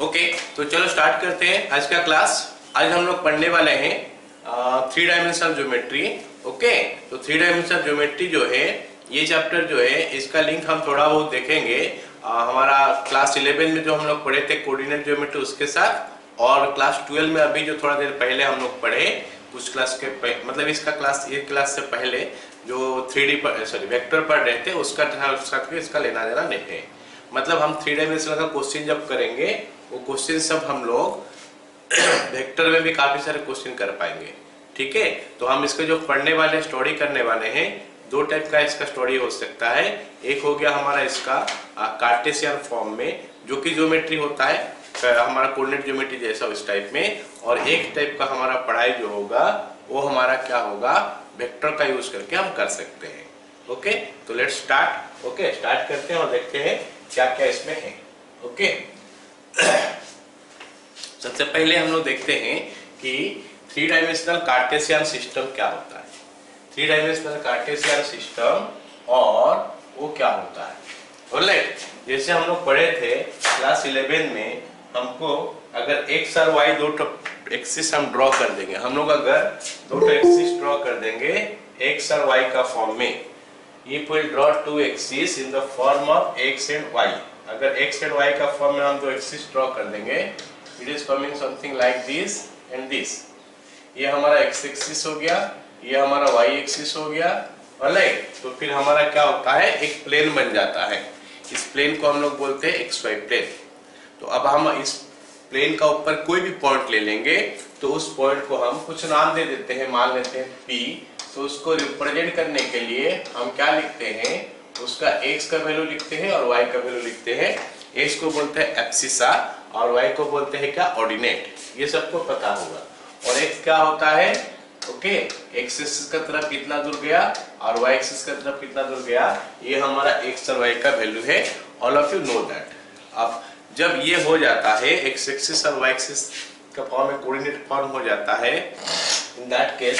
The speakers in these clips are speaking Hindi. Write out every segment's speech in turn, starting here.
ओके, तो चलो स्टार्ट करते हैं आज का क्लास। आज हम लोग पढ़ने वाले हैं थ्री डायमेंशनल ज्योमेट्री। ओके, तो थ्री डायमेंशनल ज्योमेट्री जो है ये चैप्टर जो है इसका लिंक हम थोड़ा बहुत देखेंगे हमारा क्लास 11 में जो हम लोग पढ़े थे कोऑर्डिनेट ज्योमेट्री उसके साथ, और क्लास 12 में अभी जो थोड़ा देर पहले हम लोग पढ़े कुछ क्लास के मतलब इसका क्लास ये क्लास से पहले जो 3D पर वेक्टर पढ़ रहे थे उसका साथ इसका लेना देना नहीं है। मतलब हम थ्री डायमेंशनल का क्वेश्चन जब करेंगे वो क्वेश्चन सब हम लोग वेक्टर में भी काफी सारे क्वेश्चन कर पाएंगे। ठीक है, तो हम इसके जो पढ़ने वाले स्टोरी करने वाले हैं दो टाइप का इसका स्टोरी हो सकता है। एक हो गया हमारा इसका कार्टेशियन फॉर्म में जो कि ज्योमेट्री होता है हमारा कोऑर्डिनेट ज्योमेट्री जैसा उस टाइप में, और एक टाइप का हमारा पढ़ाई जो होगा वो हमारा क्या होगा वेक्टर का यूज करके हम कर सकते हैं। ओके, तो लेट्स स्टार्ट। ओके, स्टार्ट करते हैं और देखते हैं क्या क्या इसमें है। ओके, सबसे पहले हम लोग देखते हैं कि थ्री डायमेंशनल कार्टेशियन सिस्टम क्या होता है। थ्री डायमेंशनल कार्टेशियन सिस्टम और वो क्या होता है। ऑलराइट, जैसे हम लोग पढ़े थे क्लास 11 में, हमको अगर एक्स और वाई दो एक्सिस हम ड्रॉ कर देंगे, हम लोग अगर दो एक्सिस ड्रॉ कर देंगे एक्स और वाई का फॉर्म में, if we draw two axes in the form of x and y, अगर x and y का फॉर्म में हम दो एक्सिस ड्रॉ कर देंगे, it is coming something like this and this। ये हमारा x एक्सिस हो गया, ये हमारा y एक्सिस हो गया। ऑलराइट, तो फिर हमारा क्या होता है एक प्लेन बन जाता है। इस प्लेन को हम लोग बोलते हैं xy प्लेन। तो अब हम इस प्लेन का ऊपर कोई भी पॉइंट ले लेंगे तो उस पॉइंट को हम कुछ नाम दे देते हैं, मान लेते हैं P। तो उसको रिप्रेजेंट करने के लिए हम क्या लिखते हैं, उसका x का वैल्यू लिखते हैं और y का वैल्यू लिखते हैं। x को बोलते हैं एब्सिसा और y को बोलते हैं क्या ऑर्डिनेट, ये सबको पता होगा। और x क्या होता है, ओके, x एक्सिस का तरफ कितना दूर गया और y एक्सिस का तरफ कितना दूर गया, ये हमारा x और y का वैल्यू है। All of you know that. अब जब ये हो जाता है x एक्सिस और y एक्सिस का फॉर्म में कोऑर्डिनेट फॉर्म हो जाता है, इन दैट केस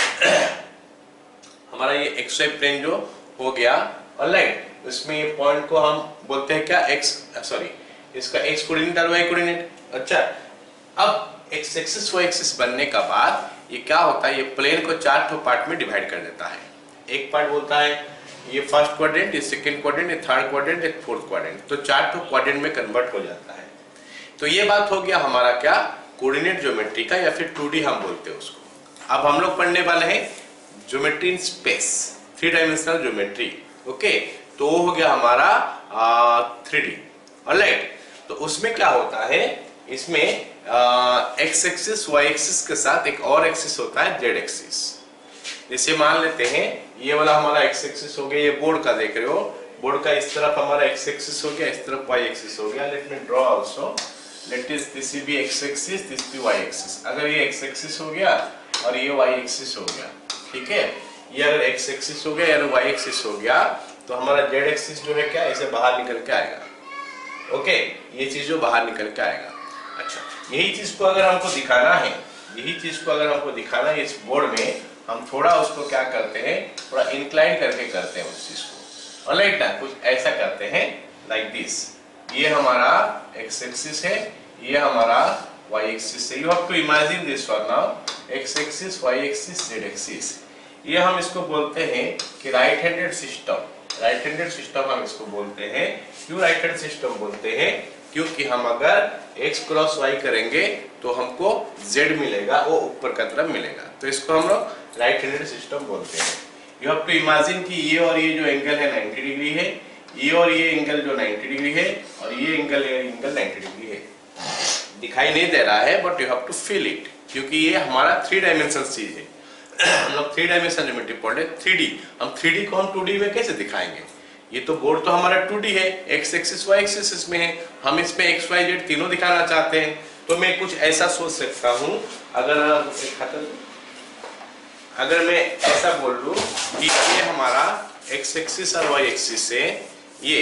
हमारा ये XY प्लेन जो हो गया। ऑलराइट, इसमें ये पॉइंट को हम बोलते हैं क्या इसका x कोऑर्डिनेट और y कोऑर्डिनेट। अच्छा, अब x एक्सिस y एक्सिस बनने का बाद ये क्या होता है, ये प्लेन को चार ठो पार्ट में डिवाइड कर देता है। एक पार्ट बोलता है ये फर्स्ट क्वाड्रेंट, ये सेकंड क्वाड्रेंट, ये थर्ड क्वाड्रेंट, ये फोर्थ क्वाड्रेंट, तो चार ठो क्वाड्रेंट में कन्वर्ट हो जाता है। तो ये बात हो गया हमारा क्या कोऑर्डिनेट ज्योमेट्री का, या फिर 2D हम बोलते हैं उसको। अब हम लोग पढ़ने वाले हैं geometry in space, three dimensional geometry. Okay, तो वो हो गया हमारा 3D। ऑलराइट, तो उसमें क्या होता है, इसमें एक्स एक्सिस वाई एक्सिस के साथ एक और एक्सिस होता है जेड एक्सिस। जैसे मान लेते हैं ये वाला हमारा एक्स एक्सिस हो गया, ये बोर्ड का देख रहे हो, बोर्ड का इस तरफ हमारा एक्स एक्सिस हो गया, इस तरफ वाई एक्सिस हो गया। Let me draw also, let this be X axis, this be Y axis. अगर ये एक्स एक्सिस हो गया और ये वाई एक्सिस हो गया, ठीक है, ये अगर एक्स एक्सिस हो गया या वाई एक्सिस हो गया, तो हमारा जेड एक्सिस जो है क्या ऐसे बाहर निकल के आएगा। ओके, ये चीज जो बाहर निकल के आएगा। अच्छा, यही चीज को अगर हमको दिखाना है, यही चीज को अगर हमको दिखाना है इस बोर्ड में, हम थोड़ा उसको क्या करते हैं, थोड़ा इंक्लाइन करके करते हैं उस चीज को। ऑलराइट ना, कुछ ऐसा करते हैं लाइक दिस। ये हमारा एक्स एक्सिस है, ये हमारा वाई एक्सिस है। You have to imagine this for now, X axis, Y axis, Z axis. ये हम इसको बोलते हैं कि right handed system. Right handed system हम इसको बोलते हैं। क्यों राइट हैंड सिस्टम बोलते हैं, क्योंकि हम अगर x क्रॉस y करेंगे तो हमको z मिलेगा, वो ऊपर का तरफ मिलेगा, तो इसको हम लोग राइट हैंडेड सिस्टम बोलते हैं। यू हैव टू इमेजिन कि ये और ये जो एंगल है 90 डिग्री है, ये और ये एंगल जो 90 डिग्री है, और ये एंगल 90 डिग्री है। दिखाई नहीं दे रहा है but you have to feel it, क्योंकि ये हमारा थ्री डायमेंशनल चीज है। हम लोग थ्री डायमेंशनल ज्योमेट्री पढ़े, 3D। हम 3D को हम 2D में कैसे दिखाएंगे, ये तो बोर्ड तो हमारा 2D है, एक्स एक्सिस वाई एक्सिस इसमें है, हम इसमें एक्स वाई जेड तीनों दिखाना चाहते हैं। तो मैं कुछ ऐसा सोच सकता हूँ, अगर मैं ऐसा बोल लूँ कि ये हमारा एक्स एक्सिस और वाई एक्सिस से, ये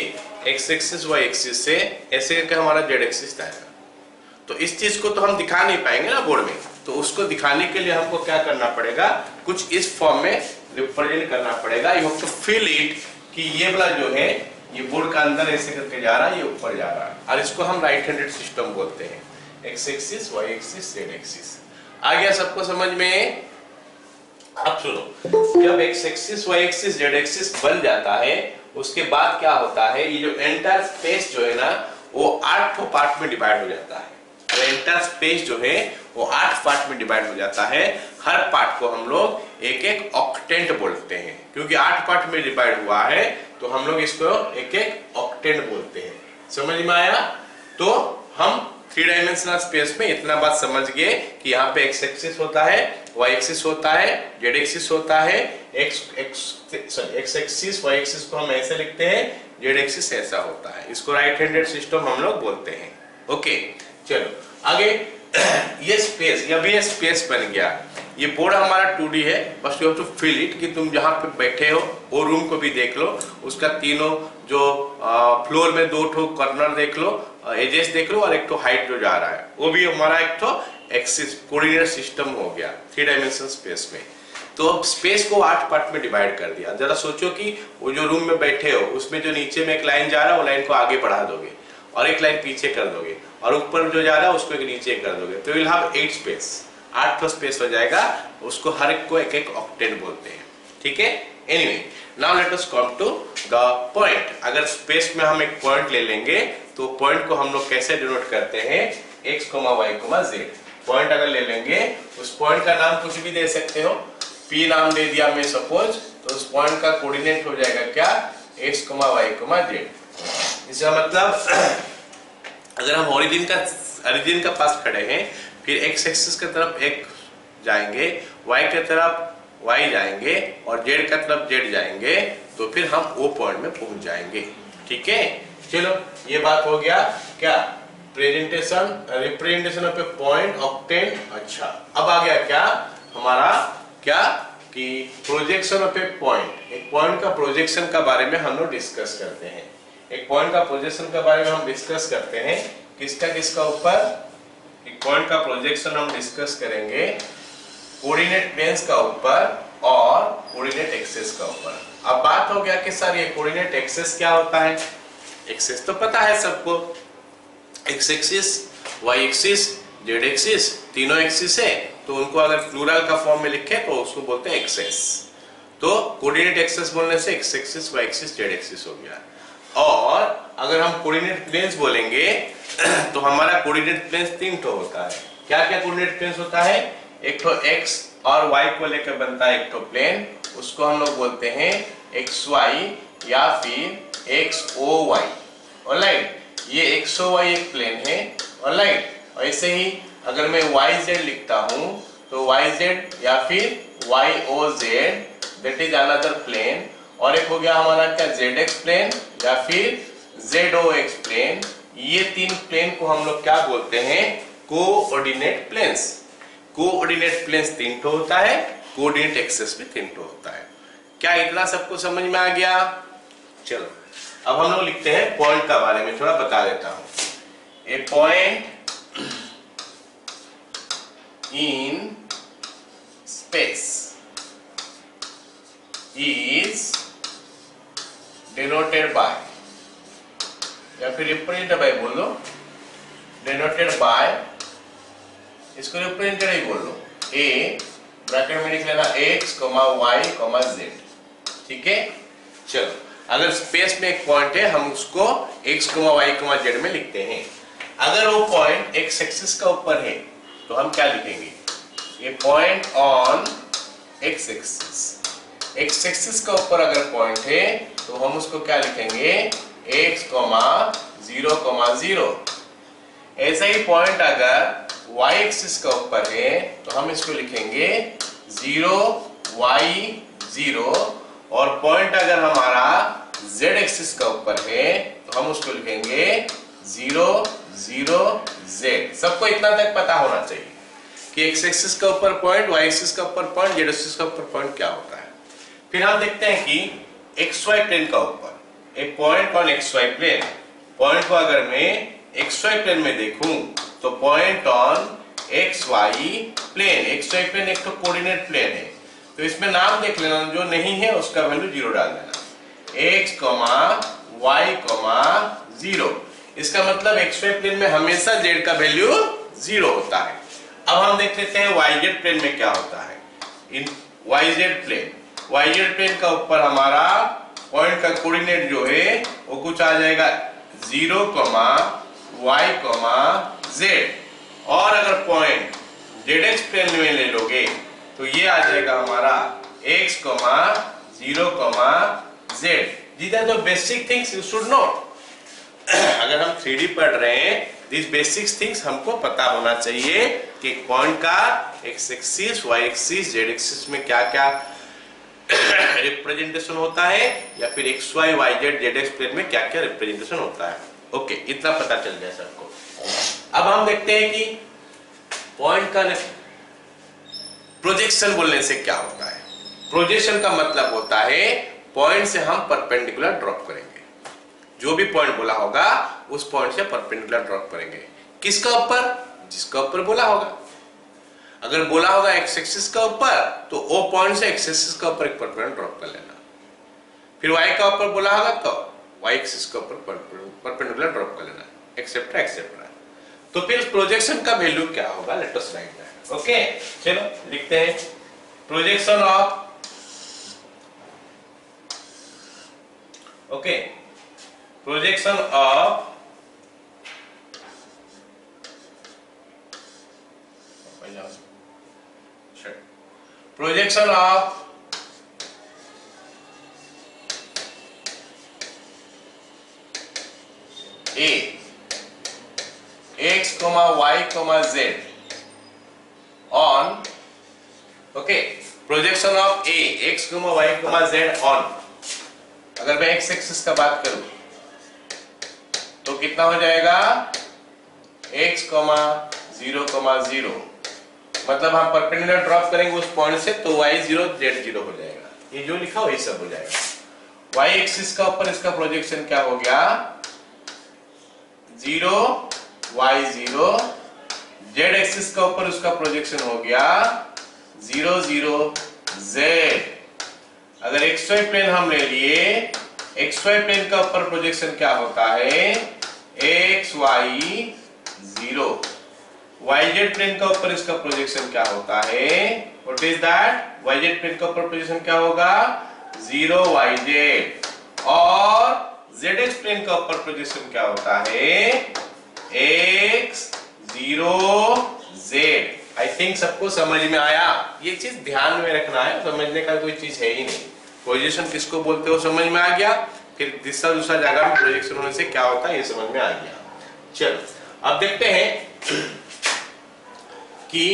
एक्स एक्सिस वाई एक्सिस से ऐसे करके हमारा जेड एक्सिस आएगा, तो इस चीज को तो हम दिखा नहीं पाएंगे ना बोर्ड में। तो उसको दिखाने के लिए हमको क्या करना पड़ेगा, कुछ इस फॉर्म में रिप्रेजेंट करना पड़ेगा। You have to feel it कि ये वाला जो है ये बोर्ड का अंदर ऐसे करके जा रहा है, ये ऊपर जा रहा है, और इसको हम राइट हैंडेड सिस्टम बोलते हैं। X axis, Y axis, Z axis. आ गया सबको समझ में? अब सुनो, जब X axis, Y axis, Z axis बन जाता है, उसके बाद क्या होता है, ये जो एंटायर स्पेस जो है ना, वो 8 पार्ट में डिवाइड हो जाता है। तो एंटायर स्पेस जो है वो 8 पार्ट में डिवाइड हो जाता है। हर पार्ट को हम लोग एक एक ऑक्टेंट बोलते हैं, क्योंकि 8 पार्ट में डिवाइड हुआ है तो हम लोग इसको एक एक ऑक्टेंट बोलते हैं। समझ में आया? तो हम 3 डायमेंशनल स्पेस में इतना बात समझ गए कि यहाँ पे एक्स एक्सिस होता है, वाई एक्सिस होता है, जेड एक्सिस होता है। एक्स एक्सिस, वाई एक्सिस को हम ऐसे लिखते हैं, जेड एक्सिस ऐसा होता है। इसको राइट हैंडेड सिस्टम हम लोग बोलते हैं। ओके, चलो आगे। ये स्पेस, ये स्पेस बन गया। ये बोर्ड हमारा 2D है, बस you have to feel it, कि तुम जहाँ पे बैठे हो वो रूम को भी देख लो, उसका तीनों जो फ्लोर में 2 ठो कॉर्नर देख लो, एजेस देख लो, और एक तो हाइट जो जा रहा है वो भी हमारा एक तो एक्सिस कोऑर्डिनेट सिस्टम हो गया 3 डायमेंशनल स्पेस में। तो अब स्पेस को 8 पार्ट में डिवाइड कर दिया। जरा सोचो कि वो जो रूम में बैठे हो उसमें जो नीचे में एक लाइन जा रहा है, वो लाइन को आगे बढ़ा दोगे और एक लाइन पीछे कर दोगे, और ऊपर जो जा रहा है उसको एक नीचे कर दोगे, तो विल हैव 8 स्पेस, 8 स्पेस हो जाएगा। उसको हर एक को एक एक ऑक्टेंट बोलते हैं। ठीक है? Anyway, now let us come to the point. अगर स्पेस में हम एक पॉइंट ले लेंगे तो पॉइंट को हम लोग कैसे डिनोट करते हैं, x, y, z। पॉइंट अगर ले लेंगे, उस पॉइंट का नाम कुछ भी दे सकते हो। p नाम दे दिया मैं सपोज, तो उस पॉइंट का कोऑर्डिनेट हो जाएगा क्या, x, y, z। इसका मतलब अगर हम ओरिजिन का पास खड़े हैं, फिर x एक्सिस की तरफ x जाएंगे, y की तरफ y जाएंगे और z की तरफ z जाएंगे, तो फिर हम वो पॉइंट में पहुंच जाएंगे। ठीक है? चलो, ये बात हो गया क्या, representation of a point, octant. अच्छा, अब आ गया क्या हमारा, क्या कि प्रोजेक्शन ऑफ ए पॉइंट। एक पॉइंट का प्रोजेक्शन का बारे में हम लोग डिस्कस करते हैं। एक पॉइंट का प्रोजेक्शन के बारे में हम डिस्कस करते हैं, किसका ऊपर। एक पॉइंट का प्रोजेक्शन हम डिस्कस करेंगे कोऑर्डिनेट प्लेन्स का ऊपर और कोऑर्डिनेट एक्सिस का ऊपर। अब बात हो गया कि सर ये कोऑर्डिनेट एक्सिस क्या होता है। एक्सिस तो पता है सबको, X axis, Y axis, Z axis, तीनों एक्सिस है, तो उनको अगर प्लूरल का फॉर्म में लिखे तो उसको बोलते हैं एक्सेस। तो कोऑर्डिनेट एक्सिस बोलने से X axis, Y axis, Z axis हो गया। और अगर हम कोऑर्डिनेट प्लेन्स बोलेंगे तो हमारा कोऑर्डिनेट प्लेन्स 3 ठो होता है। क्या क्या कोऑर्डिनेट प्लेन्स होता है, एक तो x और y को लेकर बनता है एक तो प्लेन, उसको हम लोग बोलते हैं xy या फिर xoy। ऑलराइट, ये xoy एक प्लेन है। ऑलराइट, ऐसे ही अगर मैं yz लिखता हूं तो yz या फिर yoz, that is another plane. और एक हो गया हमारा क्या, zx प्लेन या फिर zox प्लेन। ये 3 प्लेन को हम लोग क्या बोलते हैं, कोऑर्डिनेट प्लेन्स। कोऑर्डिनेट प्लेन्स 3 ठो होता है, कोऑर्डिनेट एक्सिस भी 3 ठो होता है। क्या इतना सबको समझ में आ गया? चलो, अब हम लोग लिखते हैं पॉइंट का बारे में थोड़ा बता देता हूं। A point in space is denoted by, या फिर रिप्रेजेंटेड बाय बोल लो, डिनोटेड बाय, इसको रिप्रेजेंटेड ही बोल लो, ए ब्रैकेट में लिख लेना x, y, z। ठीक है? चलो, अगर स्पेस में एक पॉइंट है हम उसको x, y, z में लिखते हैं। अगर वो पॉइंट x एक्सिस का ऊपर है तो हम क्या लिखेंगे, ये point on x axis. x axis का ऊपर अगर पॉइंट है तो हम उसको क्या लिखेंगे, x, 0, 0। ऐसा ही पॉइंट अगर y एक्सिस का ऊपर है तो हम इसको लिखेंगे 0, y, 0। और पॉइंट अगर हमारा z एक्सिस का ऊपर है तो हम उसको लिखेंगे 0, 0, z। सबको इतना तक पता होना चाहिए कि x एक्सिस का ऊपर पॉइंट, y एक्सिस का ऊपर पॉइंट, z एक्सिस का ऊपर पॉइंट क्या होता है। फिर हम देखते हैं कि xy प्लेन का ऊपर एक point on xy plane. Point को अगर मैं xy प्लेन में देखूं तो point on xy plane, xy plane एक तो कोऑर्डिनेट प्लेन है, तो इसमें नाम देख लेना, जो नहीं है उसका वैल्यू 0 डाल देना, x, y, 0। इसका मतलब xy प्लेन में हमेशा z का वैल्यू 0 होता है। अब हम देख लेते हैं YZ प्लेन में क्या होता है। इन YZ प्लेन का ऊपर हमारा पॉइंट का कोऑर्डिनेट जो है वो कुछ आ जाएगा 0, y, z। और अगर पॉइंट ZX प्लेन में ले लोगे तो ये आ जाएगा हमारा x, 0, z। These are the basic things you should know। अगर हम 3D पढ़ रहे हैं, these basic things हमको पता होना चाहिए कि पॉइंट का x axis, y axis, z axis में क्या क्या रिप्रेजेंटेशन होता है, या फिर x, y, z, zx plane में क्या क्या रिप्रेजेंटेशन होता है। ओके, इतना पता चल गया सबको। अब हम देखते हैं कि पॉइंट का प्रोजेक्शन बोलने से क्या होता है। प्रोजेक्शन का मतलब होता है पॉइंट से हम परपेंडिकुलर ड्रॉप करेंगे। जो भी पॉइंट बोला होगा उस पॉइंट से परपेंडिकुलर ड्रॉप करेंगे। किसका ऊपर? जिसका ऊपर बोला होगा। अगर बोला होगा एक्स एक्सिस का ऊपर तो ओ पॉइंट से एक्स एक्सिस का ऊपर एक परपेंडिकुलर ड्रॉप कर लेना। फिर वाई का ऊपर बोला होगा तो वाई एक्सिस का ऊपर परपेंडिकुलर ड्रॉप कर लेना, एक्सेप्ट्रा एक्सेप्ट्रा। तो फिर प्रोजेक्शन का वैल्यू क्या होगा, let us right that. Okay, चलो लिखते हैं projection of, okay, projection of projection of A, x, y, z on, okay, projection of A, x, y, z on। अगर मैं x एक्सिस का बात करूं तो कितना हो जाएगा x, 0, 0। मतलब हम परपेंडिकुलर ड्रॉप करेंगे उस पॉइंट से तो y 0, z 0 हो जाएगा। ये जो लिखा वही सब हो जाएगा। y एक्सिस का ऊपर इसका प्रोजेक्शन क्या हो गया 0, y 0। z एक्सिस का ऊपर उसका प्रोजेक्शन हो गया 0, 0, z। अगर xy प्लेन हम ले लिए, xy प्लेन का ऊपर प्रोजेक्शन क्या होता है x, y 0। YZ प्लेन का ऊपर इसका प्रोजेक्शन क्या होता है, what is that? YZ plane का ऊपर प्रोजेक्शन क्या होगा 0, YZ। और ZX प्लेन का ऊपर प्रोजेक्शन क्या होता है x, 0, Z। आई थिंक सबको समझ में आया। ये चीज ध्यान में रखना है, समझने का कोई चीज है ही नहीं। प्रोजेक्शन किसको बोलते हो समझ में आ गया, फिर दूसरा जगह में प्रोजेक्शन होने से क्या होता है ये समझ में आ गया। चलो अब देखते हैं कि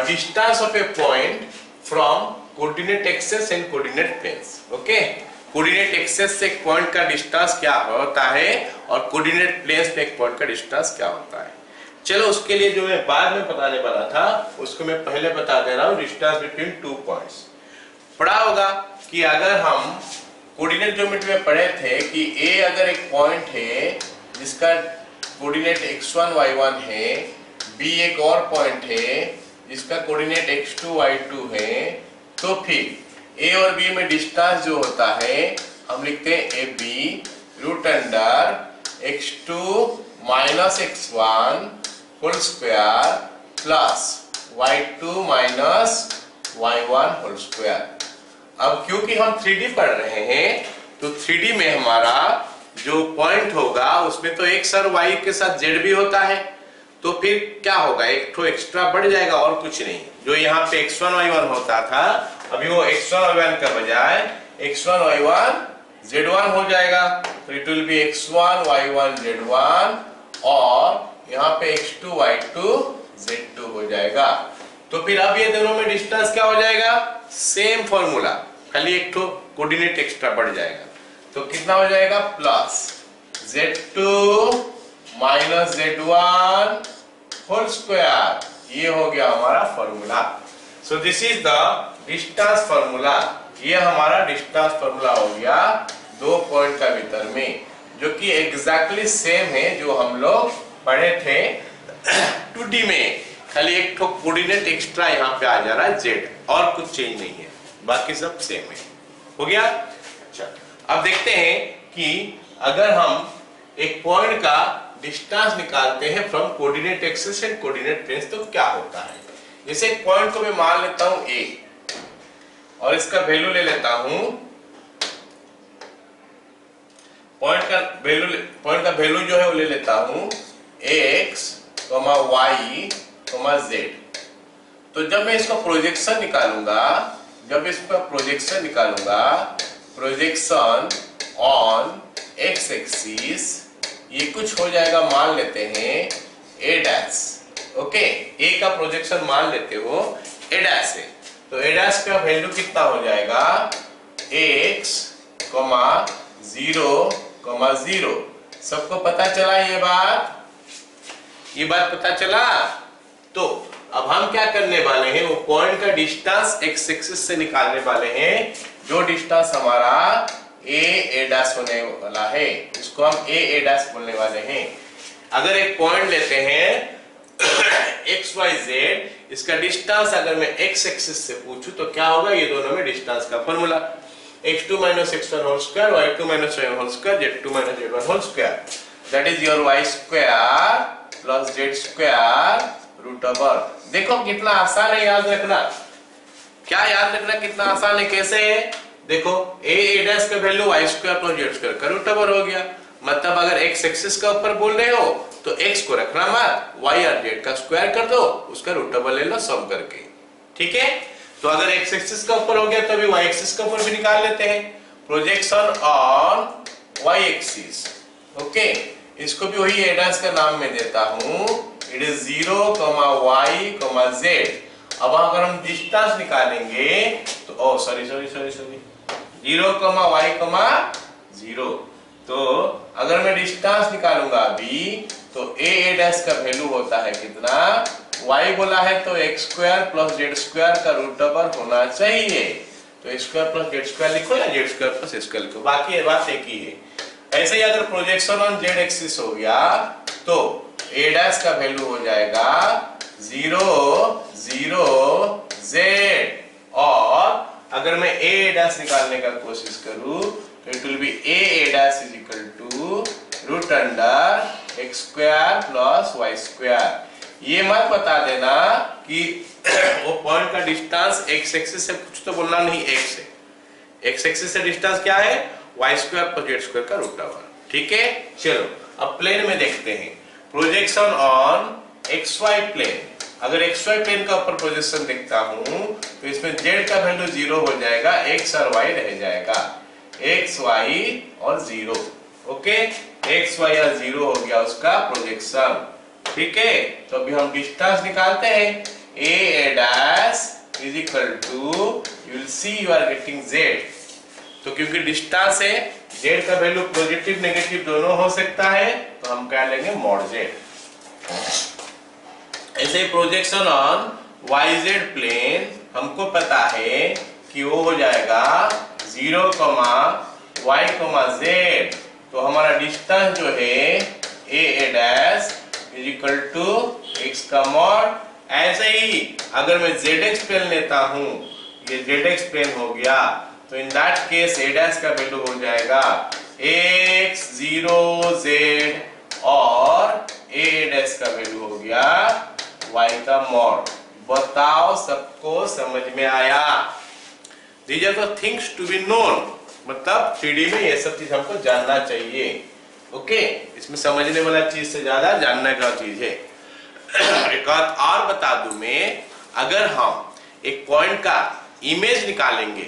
distance of a point from coordinate axis and coordinate planes. Okay, coordinate axis से एक पॉइंट का डिस्टेंस क्या होता है और कोऑर्डिनेट प्लेन्स पे एक पॉइंट का डिस्टेंस क्या होता है। चलो उसके लिए जो मैं बाद में बताने वाला था उसको मैं पहले बता दे रहा हूँ। डिस्टेंस बिटवीन टू पॉइंट्स पढ़ा होगा कि अगर हम कोऑर्डिनेट ज्योमेट्री में पढ़े थे कि ए अगर एक पॉइंट है जिसका कोऑर्डिनेट x1, y1 है, बी एक और पॉइंट है जिसका कोऑर्डिनेट x2, y2 है, तो फिर ए और बी में डिस्टेंस जो होता है हम लिखते हैं A B root under x2 minus x1 whole square plus y2 minus y1 whole square. अब क्योंकि हम 3D पढ़ रहे हैं तो 3D में हमारा जो पॉइंट होगा उसमें तो x और y के साथ z भी होता है, तो फिर क्या होगा एक तो एक्स्ट्रा बढ़ जाएगा और कुछ नहीं। जो यहाँ पे x1, y1 होता था अभी वो x1, y1 का बजाय x1, y1 z1 हो जाएगा। तो it will B x1, y1 z1 और यहाँ पे x2, y2 z2 हो जाएगा। तो फिर अब ये दोनों में डिस्टेंस क्या हो जाएगा, सेम फॉर्मूला, खाली एक तो कोऑर्डिनेट एक्स्ट्रा बढ़ जाएगा। तो कितना हो जाएगा plus z2 minus z1 whole square. ये हो गया हमारा formula. So this is the distance formula. ये हमारा डिस्टेंस फॉर्मूला हो गया दो पॉइंट का भीतर में, जो कि एग्जैक्टली सेम है जो हम लोग पढ़े थे 2D में। खाली एक ठो कोऑर्डिनेट एक्स्ट्रा यहाँ पे आ जा रहा है z, और कुछ चेंज नहीं है, बाकी सब सेम है। हो गया। अच्छा अब देखते हैं कि अगर हम एक पॉइंट का डिस्टेंस निकालते हैं from coordinate axis and coordinate planes तो क्या होता है। जैसे एक पॉइंट को मैं मान लेता हूं ए और इसका वैल्यू ले लेता हूं, पॉइंट का वैल्यू जो है वो ले लेता हूं x, y, z। तो जब मैं इसका प्रोजेक्शन निकालूंगा, प्रोजेक्शन ऑन x एक्सिस ये कुछ हो जाएगा, मान लेते हैं a डैश। ओके, a का प्रोजेक्शन मान लेते हो a डैश है, तो a डैश का वैल्यू कितना हो जाएगा x, 0, 0। सबको पता चला ये बात पता चला। तो अब हम क्या करने वाले हैं, वो पॉइंट का डिस्टेंस एक्स एक्सिस से निकालने वाले हैं, जो डिस्टेंस हमारा a डैश होने वाला है, इसको हम a डैश बोलने वाले हैं। अगर एक पॉइंट लेते हैं x y z, इसका डिस्टेंस अगर मैं x एक्सिस से पूछूं तो क्या होगा, ये दोनों में डिस्टेंस का formula x2 - x1 whole square, y2 - y1 whole square, z2 - z1 whole square, that is your y square plus z square root over. देखो कितना आसान है याद रखना, क्या याद रखना कितना आसान है, कैसे है, देखो a डैश का value y square plus z square का रूट ओवर हो गया। मतलब अगर x एक्सिस का ऊपर बोल रहे हो तो x को रखना मत, y और z का स्क्वायर कर दो, उसका रूट ओवर ले लो सम करके, ठीक है। तो अगर x एक्सिस का ऊपर हो गया तो अभी y एक्सिस का ऊपर भी निकाल लेते हैं, projection on y axis. Okay, इसको भी वही a डैश का नाम मैं देता हूं, इट इज 0, y, z। अब अगर हम डिस्टेंस निकालेंगे तो सॉरी 0, y, 0। तो अगर मैं डिस्टेंस निकालूंगा अभी तो a डैश का वैल्यू होता है कितना, y बोला है तो x square plus z square का रूट ओवर होना चाहिए, तो x square plus z square लिखो या z square plus x square लिखो, बाकी बात एक ही है। ऐसे ही अगर प्रोजेक्शन ऑन z एक्सिस हो गया तो a डैश का वैल्यू हो जाएगा 0, 0, z। और अगर मैं a डैश निकालने का कोशिश करूं तो it will be a dash is equal to root under x square plus y square. ये मत बता देना कि वो पॉइंट का डिस्टेंस x एक्सिस से कुछ तो बोलना नहीं, x है, x एक्सिस से डिस्टेंस क्या है, y square plus z square का रूट ओवर, ठीक है। चलो अब प्लेन में देखते हैं, प्रोजेक्शन ऑन xy प्लेन। अगर xy प्लेन का ऊपर प्रोजेक्शन देखता हूं तो इसमें z का वैल्यू 0 हो जाएगा, x और y रह जाएगा, x y और 0। ओके, x y और 0 हो गया उसका प्रोजेक्शन, ठीक है। तो अभी हम डिस्टेंस निकालते हैं, a dash is equal to, you will see you are getting z। तो क्योंकि डिस्टेंस है, z का वैल्यू पॉजिटिव नेगेटिव दोनों हो सकता है, तो हम क्या लेंगे मॉड z। ऐसे प्रोजेक्शन ऑन yz प्लेन हमको पता है कि वो हो जाएगा 0, y, z। तो हमारा डिस्टेंस जो है a dash is equal to x का मॉड। ऐसे ही अगर मैं zx प्लेन लेता हूं, ये zx प्लेन हो गया, तो in that case a dash का वैल्यू हो जाएगा x, 0, z और a डैश का वैल्यू हो गया y का मॉड। बताओ सबको समझ में आया? These are the things to be known, मतलब 3D में ये सब चीज हमको जानना चाहिए। ओके, इसमें समझने वाला चीज से ज्यादा जानने का चीज है। एक बात और बता दूं मैं, अगर हम एक पॉइंट का इमेज निकालेंगे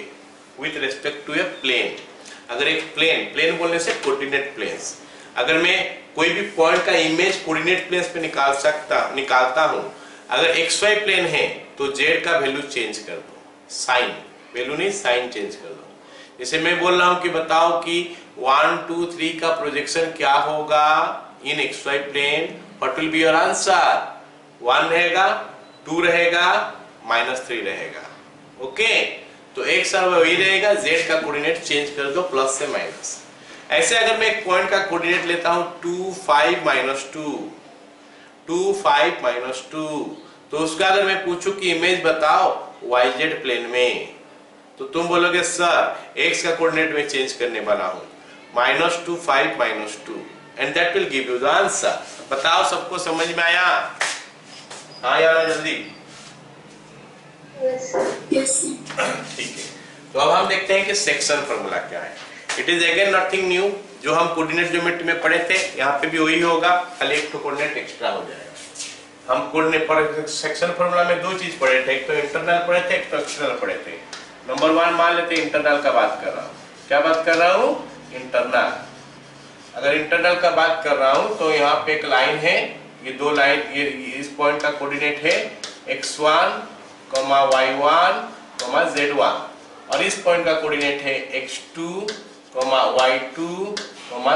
with respect to a plane, अगर एक प्लेन बोलने से कोऑर्डिनेट प्लेन्स, अगर मैं कोई भी पॉइंट का इमेज कोऑर्डिनेट प्लेन्स पे निकालता हूं, अगर xy प्लेन है तो z का वैल्यू चेंज कर दो, साइन वैल्यू नहीं साइन चेंज कर दो। जैसे मैं बोल रहा हूं कि बताओ कि 1, 2, 3 का प्रोजेक्शन क्या होगा in xy plane, what will be your answer? 1 रहेगा, 2 रहेगा, -3 रहेगा। ओके, तो x और वही रहेगा, z का कोऑर्डिनेट चेंज कर दो प्लस से माइनस। ऐसे अगर मैं एक पॉइंट का कोऑर्डिनेट लेता हूं 2, 5, -2, 2, 5, -2, तो उसका अगर मैं पूछूं कि इमेज बताओ yz प्लेन में, तो तुम बोलोगे सर x का कोऑर्डिनेट में चेंज करने वाला हूं, -2, 5, -2, and that will give you the answer. बताओ सबको समझ में आया? हाँ यार जल्दी। Yes. ठीक है, तो अब हम देखते हैं कि सेक्शन फॉर्मूला क्या है। It is again nothing new, जो हम कोऑर्डिनेट ज्योमेट्री में पढ़े थे यहाँ पे भी वही होगा, खाली एक तो कोऑर्डिनेट एक्स्ट्रा हो जाएगा। हम कोऑर्डिनेट पर सेक्शन फॉर्मूला में दो चीज पढ़े थे, एक तो इंटरनल पढ़े थे, एक तो एक्सटर्नल पढ़े थे। नंबर 1 मान लेते हैं इंटरनल का बात कर रहा हूँ। क्या बात कर रहा हूँ? इंटरनल। अगर इंटरनल का बात कर रहा हूँ तो यहाँ पे एक लाइन है, ये दो लाइन, ये इस पॉइंट का कोऑर्डिनेट है x1, y1, z1 और इस पॉइंट का कोऑर्डिनेट है x2, y2,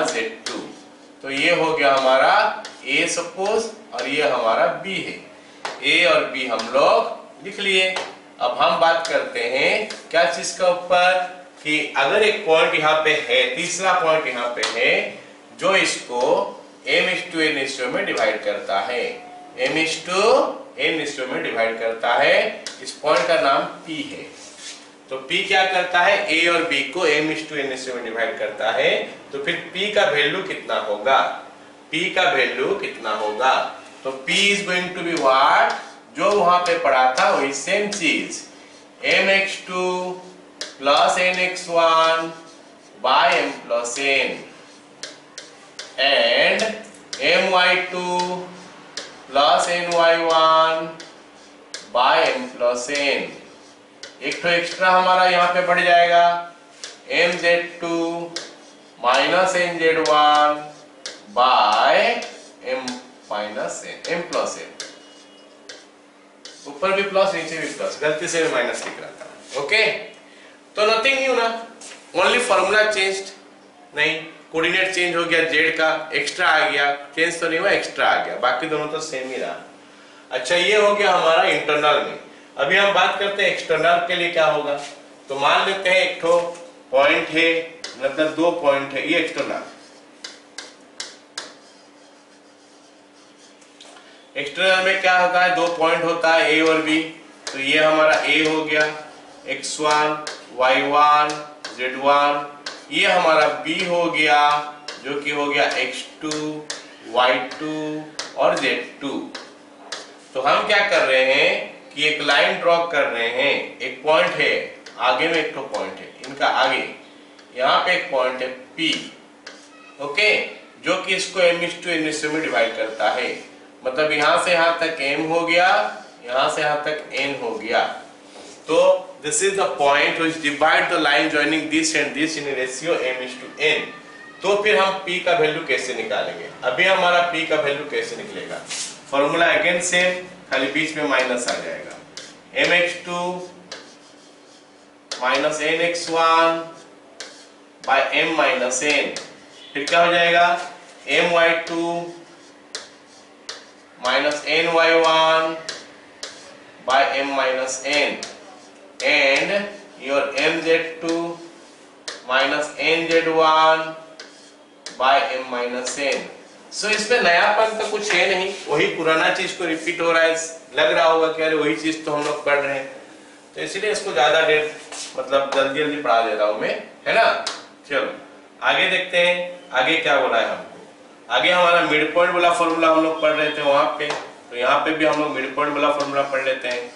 z2। तो ये हो गया हमारा a सपोज और ये हमारा b है। a और b हम लोग लिख लिए। अब हम बात करते हैं क्या चीज का ऊपर, कि अगर एक पॉइंट यहाँ पे है, तीसरा पॉइंट यहाँ पे है जो इसको m/n में डिवाइड करता है, m/n में डिवाइड करता है, इस पॉइंट का नाम P है। तो P क्या करता है? A और B को m/n में डिवाइड करता है। तो फिर P का वैल्यू कितना होगा? P का वैल्यू कितना होगा? तो P is going to be what, जो वहां पे पढ़ा था वही सेम चीज, mx2 plus nx1 by m plus n and my2 plus ny1 by m plus n। एक तो एक्स्ट्रा हमारा यहाँ पे बढ़ जाएगा, mz2 minus nz1 by m minus m plus n। ऊपर भी प्लस नीचे भी प्लस, गलती से मैं माइनस लिख रहा था। ओके, तो नथिंग न्यू ना, ओनली फॉर्मूला चेंज्ड, नहीं कोऑर्डिनेट चेंज हो गया, जेड का एक्स्ट्रा आ गया, चेंज तो नहीं हुआ, एक्स्ट्रा आ गया, बाकी दोनों तो सेम ही रहा। अच्छा, ये हो गया हमारा इंटरनल में। अभी हम बात करते हैं एक्सटर्नल के लिए क्या होगा। तो मान लेते हैं एक तो पॉइंट है, मतलब दो पॉइंट है, ये एक्सटर्नल। एक्सटर्नल में क्या होता है? दो पॉइंट होता है ए और बी। तो ये हमारा ए हो गया, x1, y1, z1। ये हमारा b हो गया, जो कि हो गया x2, y2 और z2। तो हम क्या कर रहे हैं कि एक लाइन ड्रॉ कर रहे हैं, एक पॉइंट है, आगे में एक तो पॉइंट है, इनका आगे यहाँ पे एक पॉइंट है P, ओके, जो कि इसको m/n में डिवाइड करता है। मतलब यहाँ से यहाँ तक m हो गया, यहाँ से यहाँ तक n हो गया। तो this is the point which divide the line joining this and this in ratio m/n। तो फिर हम P का वैल्यू कैसे निकालेंगे? अभी हमारा P का वैल्यू कैसे निकलेगा? फॉर्मूला अगेन सेम, खाली बीच में माइनस आ जाएगा, mx2 minus nx1 by m minus n। फिर क्या हो जाएगा? my2 minus ny1 by m minus n and your mz2 minus nz1 by m minus n। So इसमें नयापन तो कुछ है नहीं, वही पुराना चीज को रिपीट हो रहा है, लग रहा होगा कि अरे वही चीज तो हम लोग पढ़ रहे हैं, तो इसीलिए इसको ज्यादा देर मतलब जल्दी जल्दी पढ़ा दे रहा हूं मैं, है ना। चलो आगे देखते हैं, आगे क्या बोला है हमको। आगे हमारा मिड पॉइंट वाला फॉर्मूला हम लोग पढ़ रहे थे वहां पे, तो यहाँ पे भी हम लोग मिड पॉइंट वाला फॉर्मूला पढ़ लेते हैं।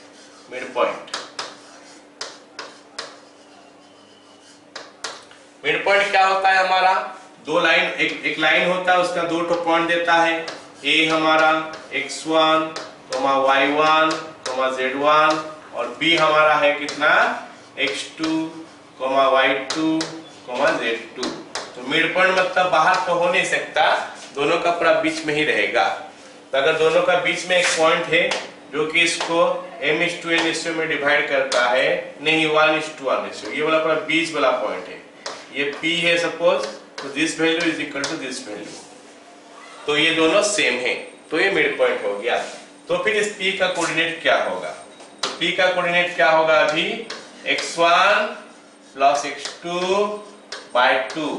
मिड पॉइंट, मिड पॉइंट क्या होता है हमारा? दो लाइन, एक लाइन होता है, उसका दो ठो पॉइंट देता है। ए हमारा x1, y1, z1 और b हमारा है कितना? x2, y2, z2। तो मिड पॉइंट मतलब बाहर तो हो नहीं सकता, दोनों का पूरा बीच में ही रहेगा। तो अगर दोनों का बीच में एक पॉइंट है जो कि इसको m/n में डिवाइड करता है, नहीं 1:1, ये वाला पूरा बीच वाला पॉइंट है, ये P है सपोज, तो this value is equal to this value, तो ये दोनों सेम है, तो ये मिड पॉइंट हो गया। तो फिर इस P का कोऑर्डिनेट क्या होगा? तो P का कोऑर्डिनेट क्या होगा? अभी x1 plus x2 bye 2,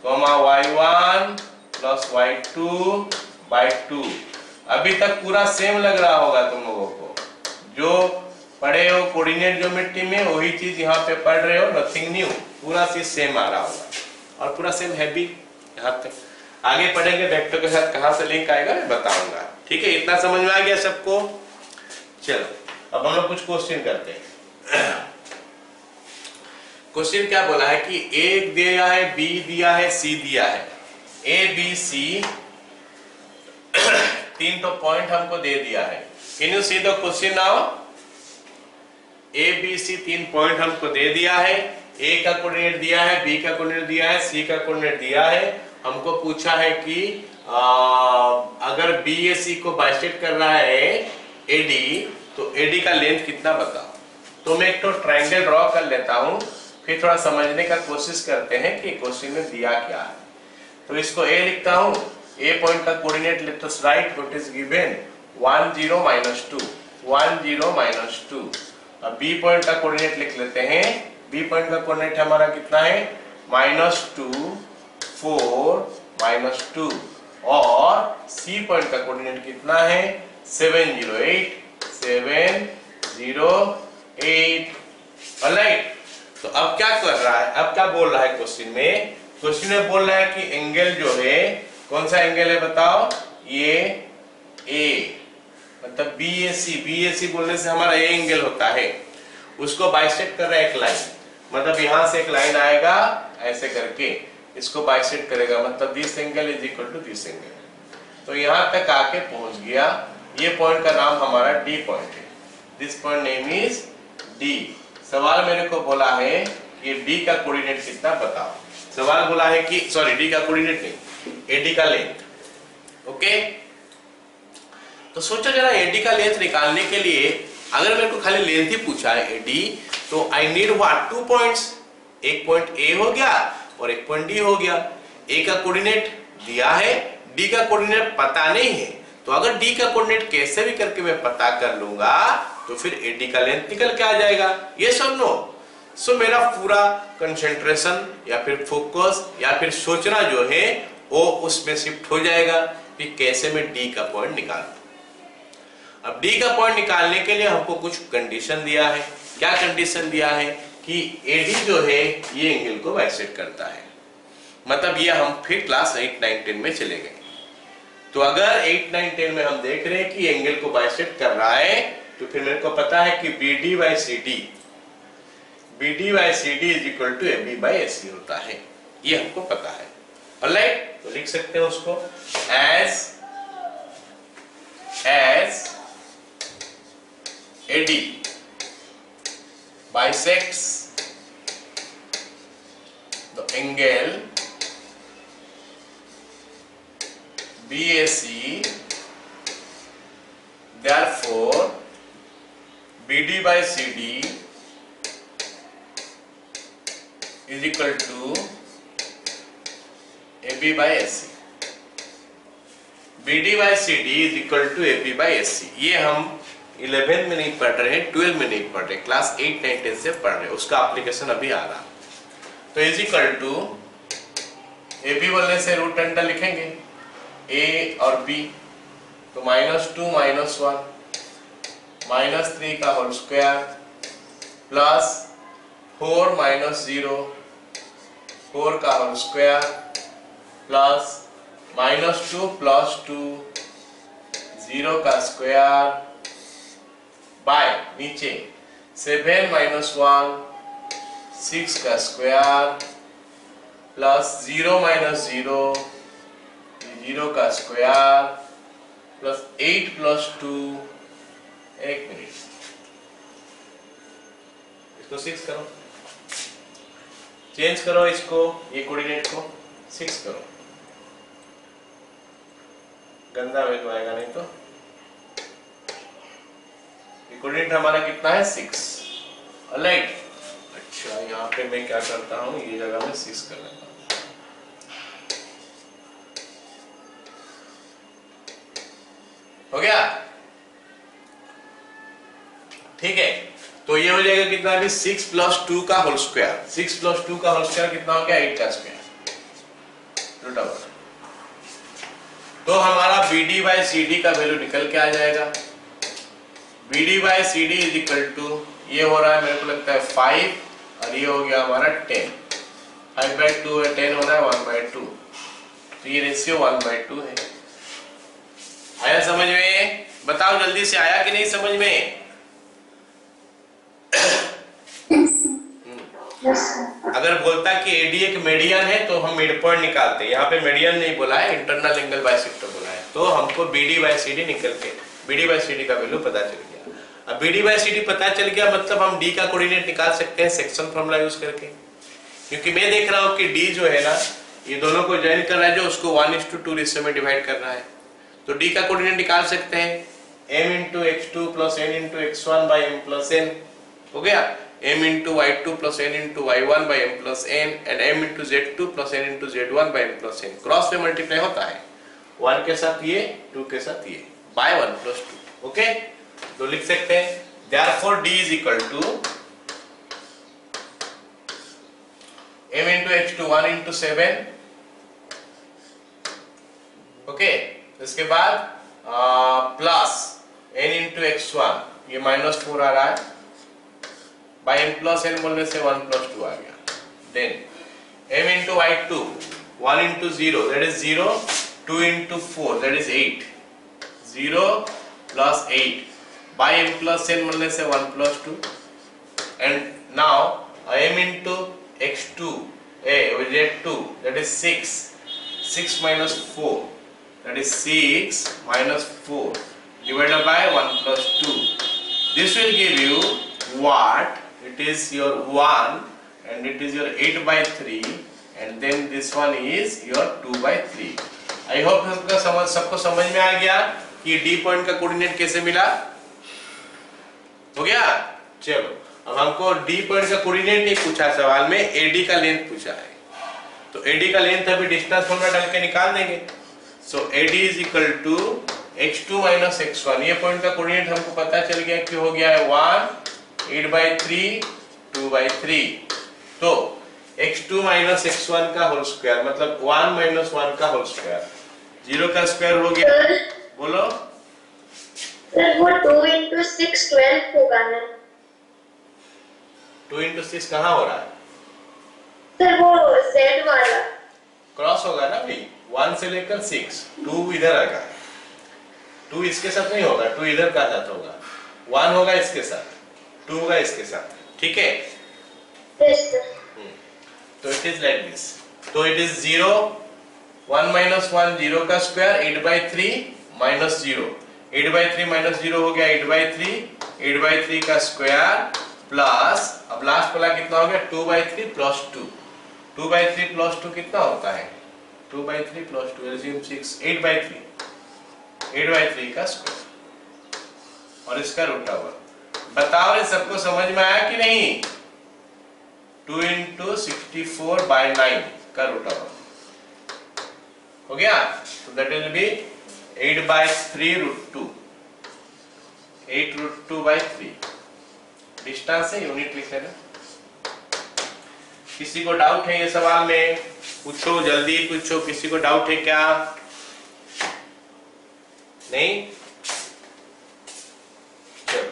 y1 plus y2 bye 2। अभी तक पूरा सेम लग रहा होगा तुम लोगों को, जो पढ़े हो कोऑर्डिनेट ज्योमेट्री में वही चीज यहाँ पे पढ़ रहे हो, नथिंग न्यू, पूरा चीज सेम आ रहा होगा और पूरा सेम है भी यहाँ तक। आगे पढ़ेंगे वेक्टर के साथ कहां से लिंक आएगा मैं बताऊंगा। ठीक है, इतना समझ में आ गया सबको? चलो अब हम लोग कुछ क्वेश्चन करते हैं। क्वेश्चन क्या बोला है कि ए दिया है, बी दिया है, सी दिया है। ए बी सी तीन तो पॉइंट हमको दे दिया है। Can you see the question now? A B C तीन पॉइंट हमको दे दिया है। ए का कोऑर्डिनेट दिया है, बी का कोऑर्डिनेट दिया है, सी का कोऑर्डिनेट दिया है। हमको पूछा है कि अगर बी ए सी को बाइसेक्ट कर रहा है एडी, तो एडी का लेंथ कितना बताओ। तो मैं एक तो ट्रायंगल ड्रॉ कर लेता हूं, फिर थोड़ा समझने का कोशिश करते हैं कि क्वेश्चन में दिया क्या है। तो इसको ए लिखता हूं, ए पॉइंट का coordinate let us right what is given 1 0 -2 1 0 -2। अब बी पॉइंट का कोऑर्डिनेट लिख लेते हैं। बी पॉइंट का कोऑर्डिनेट हमारा कितना है -2 4 -2 और सी पॉइंट का कोऑर्डिनेट कितना है 7 0 8 7 0 8। ऑलराइट, तो अब क्या कर रहा है, अब क्या बोल रहा है क्वेश्चन में? क्वेश्चन में बोल रहा है कि एंगल जो है, कौन सा एंगल है बताओ? ये ए, मतलब बीएसी बोलने से हमारा ए एंगल होता है, उसको बाइसेक्ट कर रहा है एक लाइन। मतलब यहां से एक लाइन आएगा ऐसे करके, इसको बाइसेक्ट करेगा, मतलब this angle is equal to this angle. तो यहां तक आके पहुंच गया। ये पॉइंट का नाम हमारा डी पॉइंट है। This point name is D. सवाल मेरे को बोला है कि डी का कोऑर्डिनेट कितना बताओ। सवाल बोला है कि सॉरी डी का कोऑर्डिनेट नहीं, एडी का लेंथ। ओके, तो सोचो जरा एडी का लेंथ निकालने के लिए अगर मेरे को खाली लेंथ ही पूछा है एडी, तो आई नीड व्हाट 2 पॉइंट्स। एक पॉइंट ए हो गया और एक पॉइंट डी हो गया। ए का कोऑर्डिनेट दिया है, डी का कोऑर्डिनेट पता नहीं है। तो अगर डी का कोऑर्डिनेट कैसे भी करके मैं पता कर लूंगा तो फिर एडी का लेंथ निकल के आ जाएगा। ये सब नो। सो मेरा पूरा कंसंट्रेशन या फिर फोकस या फिर सोचना जो है वो उसमें शिफ्ट हो जाएगा कि कैसे मैं डी का पॉइंट निकालूं। अब डी का पॉइंट निकालने के लिए हमको कुछ कंडीशन दिया है। क्या कंडीशन दिया है कि एडी जो है ये एंगल को बाइसेक्ट करता है। मतलब ये हम फिर क्लास 8 9 10 में चले गए। तो अगर 8 9 10 में हम देख रहे हैं कि एंगल को बाइसेक्ट कर रहा है, तो फिर मेरे को पता है कि BD by CD is equal to AB by AC होता है। ये हमको पता है। ऑलराइट, तो लिख सकते हैं उसको as AD bisects the angle BAC, therefore BD by CD is equal to AB by AC। BD by CD is equal to AB by AC। ये हम 11 में नहीं पढ़ रहे हैं, 12 में नहीं पढ़ रहे, क्लास 8 9 10 से पढ़ रहे हैं। उसका एप्लीकेशन अभी आ रहा। तो इज इक्वल टू AB बोलने से रूट अंडर लिखेंगे A और B, तो -2 -1 -3 का होल स्क्वायर प्लस 4 -0 4 का होल स्क्वायर प्लस -2 + 2 0 का स्क्वायर बाय नीचे 7 - 1 6 का स्क्वायर प्लस 0 - 0 0 का स्क्वायर प्लस 8 + 2 एक मिनट, इसको 6 करो, चेंज करो इसको, ये कोऑर्डिनेट को 6 करो, गंदा वेग आएगा नहीं तो। कोऑर्डिनेट हमारा कितना है 6। ऑलराइट, अच्छा यहाँ पे मैं क्या करता हूँ, ये जगह में 6 कर लेता हूँ। हो गया, ठीक है। तो ये हो जाएगा कितना भी 6 + 2 का होल स्क्वायर। 6 + 2 का होल स्क्वायर कितना हो गया 8 का स्क्वायर रूट ओवर। तो हमारा BD by CD का वैल्यू निकल के आ जाएगा। BD by CD is equal to, ये हो रहा है मेरे को लगता है 5 और ये हो गया हमारा 10। 5/2 है, 10 हो रहा है 1/2। तो ये रेशियो 1/2 है। आया समझ में? बताओ जल्दी से, आया कि नहीं समझ में? अगर बोलता कि एडी एक मीडियन है तो हम मिड पॉइंट निकालते हैं। यहाँ पे मीडियन नहीं बोला है, इंटरनल एंगल बाइसेक्टर बोला है। तो हमको बीडी बाई सीडी निकल के बीडी बाई सीडी का वैल्यू पता चल गया। अब बीडी बाई सीडी पता चल गया मतलब हम डी का कोऑर्डिनेट निकाल सकते हैं सेक्शन फॉर्मूला यूज करके। क्योंकि मैं देख रहा हूँ कि डी जो है ना, ये दोनों को ज्वाइन कर रहा है, जो उसको 1:2 रेशियो में डिवाइड करना है। तो डी का कोऑर्डिनेट निकाल सकते हैं, m into x2 plus n into x1 by m plus n हो गया, m into y2 plus n into y1 by m plus n and m into z2 plus n into z1 by m plus n। Cross में मल्टीप्लाई होता है, 1 के साथ ये, 2 के साथ ये, by 1 plus 2। ओके, तो लिख सकते हैं therefore d is equal to m into x2 1 into 7। Okay, इसके बाद प्लस n into x1, ये -4 आ रहा है, by m plus n बोलने से 1 plus 2 आ गया। then m into y2 1 into 0 that is 0, 2 into 4 that is 8, 0 plus 8 by m plus n बोलने से 1 plus 2 and now m into x2 z2 that is 6, 6 minus 4 that is 6 minus 4 divided by 1 plus 2. This will give you what? It is your 1 and it is your 8/3 and then this one is your 2/3. I hope सबको समझ में आ गया कि D पॉइंट का कोऑर्डिनेट कैसे मिला। हो गया? चलो अब हमको D पॉइंट का कोऑर्डिनेट नहीं पूछा सवाल में, AD का लेंथ पूछा है। तो AD का लेंथ अभी डिस्टेंस फॉर्मूला डाल के निकाल देंगे। So AD is equal to x2 minus x1। ये पॉइंट का कोऑर्डिनेट हमको पता चल गया कि हो गया है 1, 8/3, 2/3। तो x2 minus x1 का होल स्क्वायर मतलब 1 minus 1 का होल स्क्वायर, 0 का स्क्वायर हो गया। बोलो सर, वो 2 into 6 12 होगा ना? 2 into 6 कहाँ हो रहा है सर? वो z वाला क्रॉस होगा ना भाई, 1 से लेकर 6, 2 इधर आएगा, 2 इसके साथ नहीं होगा, 2 इधर का साथ होगा, 1 होगा इसके साथ, 2 होगा इसके साथ। ठीक है? Yes sir. तो इट इज लाइक दिस। तो इट इज 0, 1 minus 1 0 का स्क्वायर, 8/3 minus 0, 8/3 minus 0 हो गया 8/3, 8/3 का स्क्वायर प्लस, अब लास्ट वाला कितना हो गया 2/3 plus 2, 2/3 plus 2 कितना होता है 2/3 plus 2 LCM 6, 8/3, 8/3 का स्क्वायर और इसका रूट ओवर। बताओ ये सबको समझ में आया कि नहीं? 2 into 64/9 का रूट ओवर हो गया। तो दैट विल बी 8/3 √2, 8 √2/3। डिस्टेंस है, यूनिट लिख लेना। किसी को डाउट है ये सवाल में? पूछो, जल्दी पूछो, किसी को डाउट है क्या? नहीं? चलो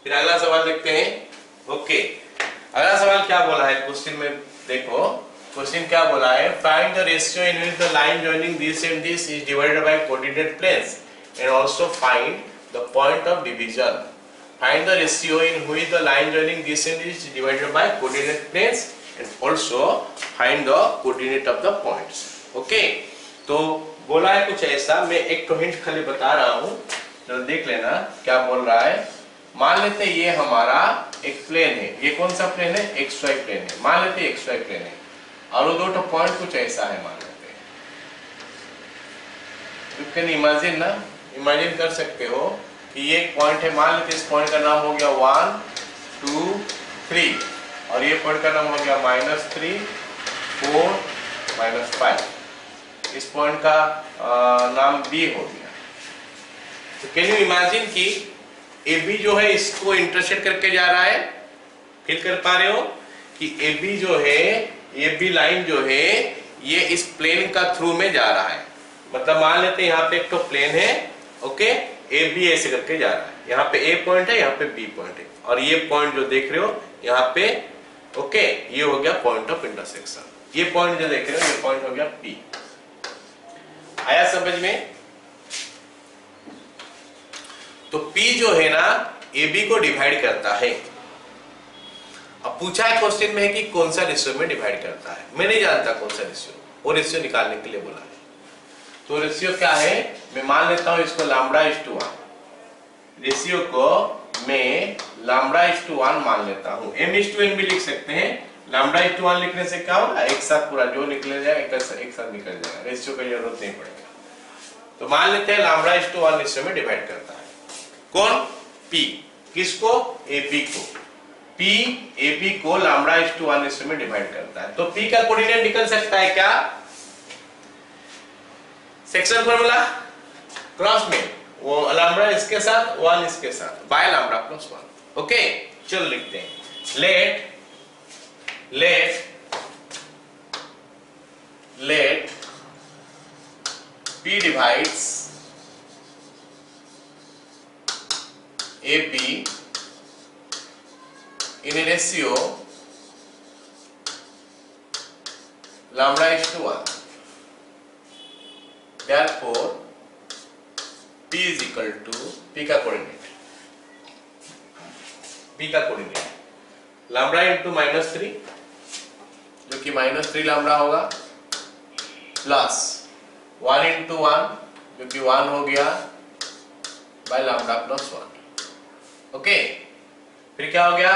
फिर अगला सवाल देखते हैं। ओके, अगला सवाल क्या बोला है क्वेश्चन में? देखो क्वेश्चन क्या बोला है, find the ratio in which the line joining this and this is divided by coordinate planes and also find the point of division. Find the ratio in which the line joining this and this is divided by coordinate planes and also find the coordinate of the points। okay, तो बोला है कुछ ऐसा, मैं एक तो हिंट खाली बता रहा हूँ, चलो देख लेना क्या बोल रहा है। मान लेते हैं ये हमारा एक प्लेन है, ये कौन सा प्लेन है? XY प्लेन है। मान लेते हैं XY प्लेन है और वो दो पॉइंट कुछ ऐसा है, मान लेते हैं। यू कैन इमेजिन ना, इमेजिन कर सकते हो कि ये एक पॉइंट है, मान लेते हैं इस पॉइंट का नाम हो गया 1, 2, 3 और ये पॉइंट का नाम हो गया -3, 4, -5। इस पॉइंट का नाम B हो गया। तो कैन यू इमेजिन कि AB जो है इसको इंटरसेक्ट करके जा रहा है। फील कर पा रहे हो कि AB जो है, AB लाइन जो है ये इस प्लेन का थ्रू में जा रहा है। मतलब मान लेते हैं यहाँ पे एक तो प्लेन है, ओके, AB ऐसे करके जा रहा है। यहाँ पे A पॉइंट है, यहाँ पे B पॉइंट है और ये पॉइंट जो देख रहे हो यहाँ पे, ओके, ये हो गया पॉइंट ऑफ इंटरसेक्शन। ये पॉइंट जो देख रहे हो ये पॉइंट हो गया P। आया समझ में? तो P जो है ना AB को डिवाइड करता है। अब पूछा है क्वेश्चन में है कि कौन सा रेशियो में डिवाइड करता है। मैं नहीं जानता कौन सा रेशियो, वो रेशियो निकालने के लिए बोला है। तो रेशियो क्या है, मैं मान लेता हूं इसको λ:1। रेशियो को मैं λ:1 मान लेता हूं। m:n भी लिख सकते हैं। λ:1 लिखने से क्या होगा, एक साथ पूरा जो निकल जाएगा एक साथ निकल जाएगा, रेशियो की जरूरत नहीं पड़ेगा। तो मान लेते हैं λ:1 रेशियो में डिवाइड करता है। कौन? P। किसको? AB को। P AB को λ:1 रेशियो में डिवाइड करता है। तो P का कोऑर्डिनेट निकल सकता है क्या? सेक्शन फॉर्मूला क्रॉस में वो लैम्ब्डा इसके साथ 1 इसके साथ बाय λ+1। ओके, चलो लिखते हैं। Let P divides AB in a ratio λ:1। Therefore P is equal to P का कोऑर्डिनेट लैम्ब्डा इंटू -3 जो कि -3 लैम्ब्डा होगा, प्लस 1 इंटू 1 जो कि 1 हो गया बाय λ+1। ओके, फिर क्या हो गया,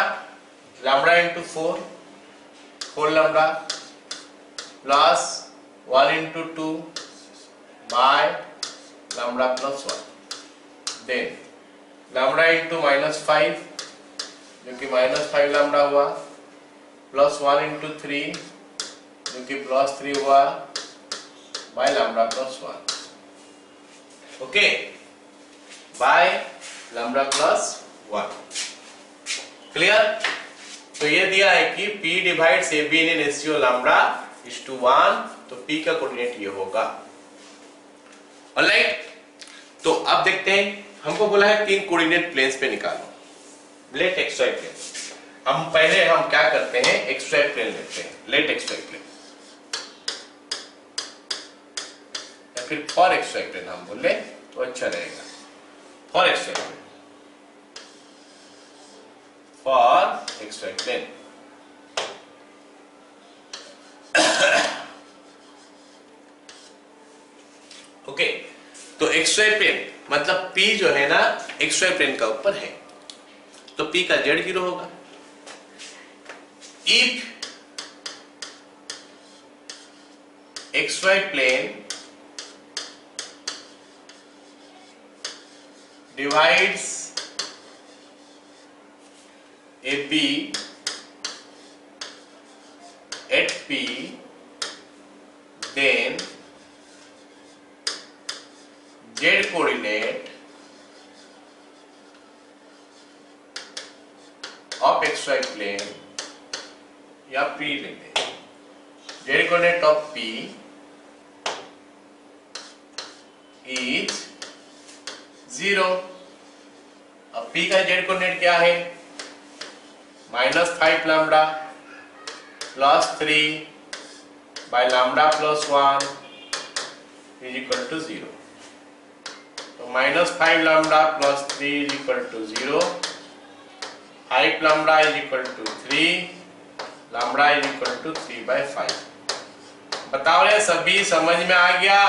lambda into 4 lambda plus 1 into 2 by λ+1। Then lambda into -5 जो कि -5 लैम्ब्डा हुआ, प्लस 1 इंटू 3 जो कि +3 हुआ बाय λ+1। Okay, bye λ+1। क्लियर? तो ये दिया है कि P divides AB in ratio λ:1, तो P का कोऑर्डिनेट ये होगा। ऑलराइट, तो अब देखते हैं, हमको बोला है 3 कोऑर्डिनेट प्लेन्स पे निकालो। Let xy plane. हम क्या करते हैं, xy प्लेन लेते हैं। लेट xy प्लेन या फिर फॉर xy प्लेन हम बोले तो अच्छा रहेगा। For xy plane, for xy plane. Okay, तो xy प्लेन मतलब P जो है ना xy प्लेन का ऊपर है, तो P का Z0 होगा। If xy plane divides AB at P, then Z coordinate of xy plane या P लेते हैं। Z coordinate of P is 0। अब P का Z coordinate क्या है, -5 lambda plus 3 by λ+1 is equal to 0। तो -5 lambda plus 3 is equal to 0। 5 lambda is equal to 3, lambda is equal to 3/5। बताओ ये सभी समझ में आ गया?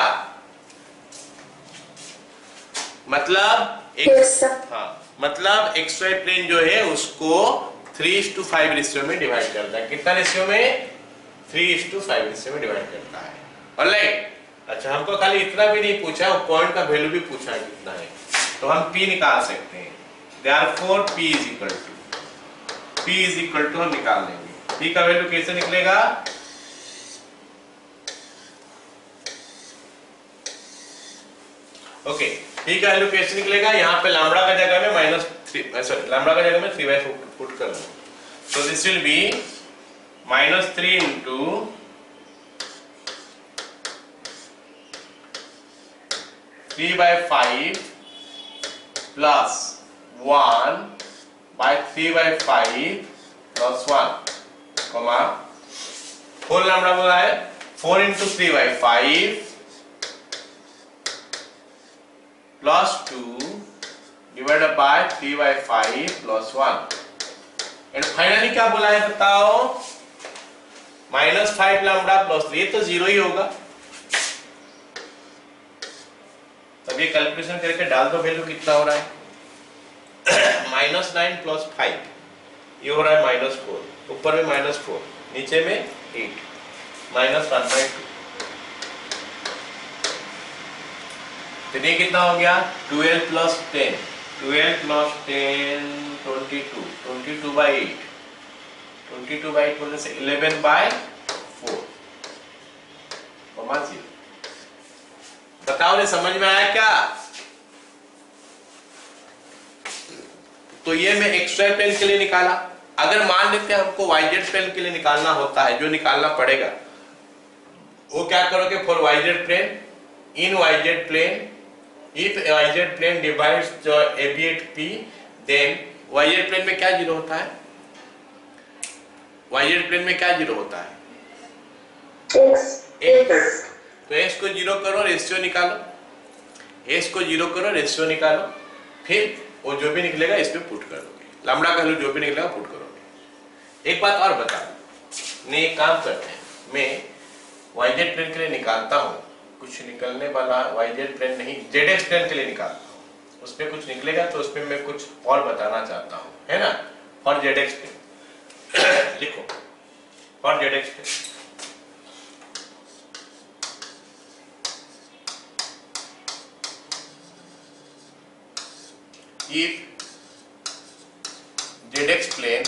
मतलब मतलब xy प्लेन जो है उसको 3:5 रेशियो में डिवाइड करता है। कितना रेशियो में? 3:5 रेशियो में डिवाइड करता है। ऑलराइट, अच्छा हमको खाली इतना भी नहीं पूछा, वो पॉइंट का वैल्यू भी पूछा है कितना है, तो हम P निकाल सकते हैं। Therefore P is equal to हम निकाल लेंगे। P का वैल्यू कैसे निकलेगा? ओके, P का वैल्यू कैसे निकलेगा? यहाँ पे लैम्ब्डा का जगह में लैम्ब्डा का जगह में 3/4 पुट कर दो। So this will be -3 into 3/5 plus 1 by 3/5 plus 1, comma 4 lambda बोला है। 4 into 3/5 plus 2 divided by 3/5 plus 1। And finally क्या बोला है बताओ, -5 लैम्बडा प्लस, ये तो 0 ही होगा। तब ये कैलकुलेशन करके डाल दो, वैल्यू कितना हो रहा है, -9 प्लस 5, ये हो रहा है -4, ऊपर में -4, नीचे में 8, -1/2। तो ये कितना हो गया, 12 प्लस 10, 12 प्लस 10 22, 22/8, 22/8 बोलने से 11/4, 0। बताओ ने समझ में आया क्या? तो ये मैं XY प्लेन के लिए निकाला। अगर मान लेते हैं हमको YZ प्लेन के लिए निकालना होता है, जो निकालना पड़ेगा वो क्या करोगे, for YZ plane, in YZ plane, if YZ plane divides AB at P, then YZ plane में क्या 0 होता है, YZ प्लेन में क्या 0 होता है, X। तो S को 0 करो, रेशियो निकालो, S को 0 करो, रेशियो निकालो, फिर वो जो भी निकलेगा इस पे पुट कर दोगे, लैम्बडा का वैल्यू जो भी निकलेगा पुट करोगे। एक बात और बता दूं, मैं एक काम करते हैं, मैं YZ प्लेन के लिए निकालता हूँ, कुछ निकलने वाला YZ प्लेन नहीं, ZX प्लेन के लिए निकालता हूँ, उस पे कुछ निकलेगा तो उस पे मैं कुछ और बताना चाहता हूँ, है ना। फॉर ZX प्लेन लिखो, for ZX plane if ZX plane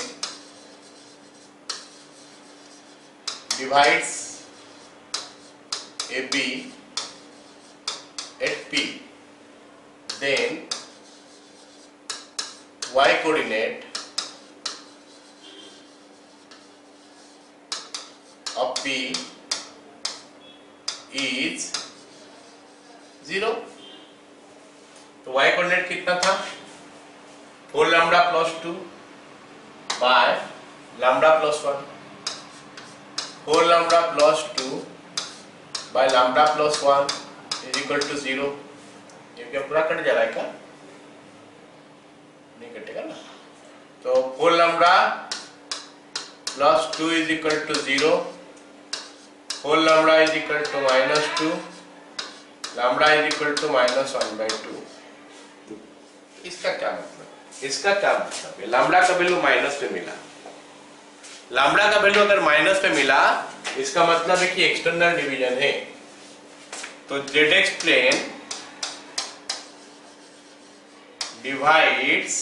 divides AB at P, then Y coordinate of P is 0। तो Y कोऑर्डिनेट कितना था, 4 lambda plus 2 by lambda plus 1, 4 lambda plus 2 by lambda plus 1 is equal to 0। ये क्या पूरा कट जा रहा है क्या, नहीं कटेगा ना। तो 4 lambda plus 2 is equal to 0, 4 lambda is equal to -2, lambda is equal to -1/2। इसका क्या मतलब, इसका क्या मतलब है, लैम्बडा का वैल्यू माइनस पे मिला, लैम्बडा का वैल्यू अगर माइनस पे मिला इसका मतलब है कि एक्सटर्नल डिवीजन है। तो ZX plane divides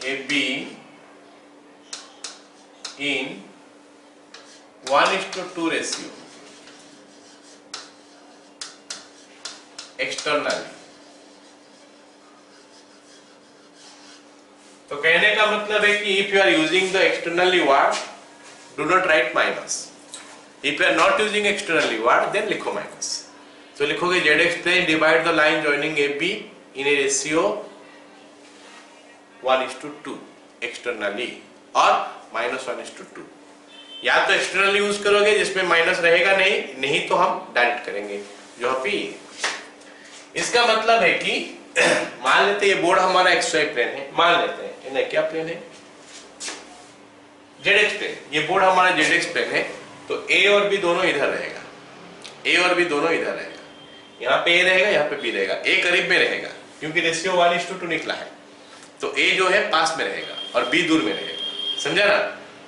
AB in 1:2 ratio external. तो कहने का मतलब है कि if you are using the externally word do not write minus, if you are not using externally word then लिखो माइनस। तो लिखोगे ZX plane divide the line joining AB in a ratio 1:2 externally और -1:2। या तो एक्सटर्नल यूज करोगे जिसमें माइनस रहेगा नहीं तो हम डायरेक्ट करेंगे जो पे। इसका मतलब है कि मान लेते ये बोर्ड हमारा XY प्लेन है, मान लेते हैं इन्हें क्या प्लेन है, ZX प्लेन, ये बोर्ड हमारा ZX प्लेन है। तो A और B दोनों इधर रहेगा, A और B दोनों इधर रहेगा, यहाँ पे A रहेगा, यहाँ पे B रहेगा, A करीब में रहेगा क्योंकि रेशियो 1:2 निकला है। तो A जो है पास में रहेगा और B दूर में रहेगा, समझा ना।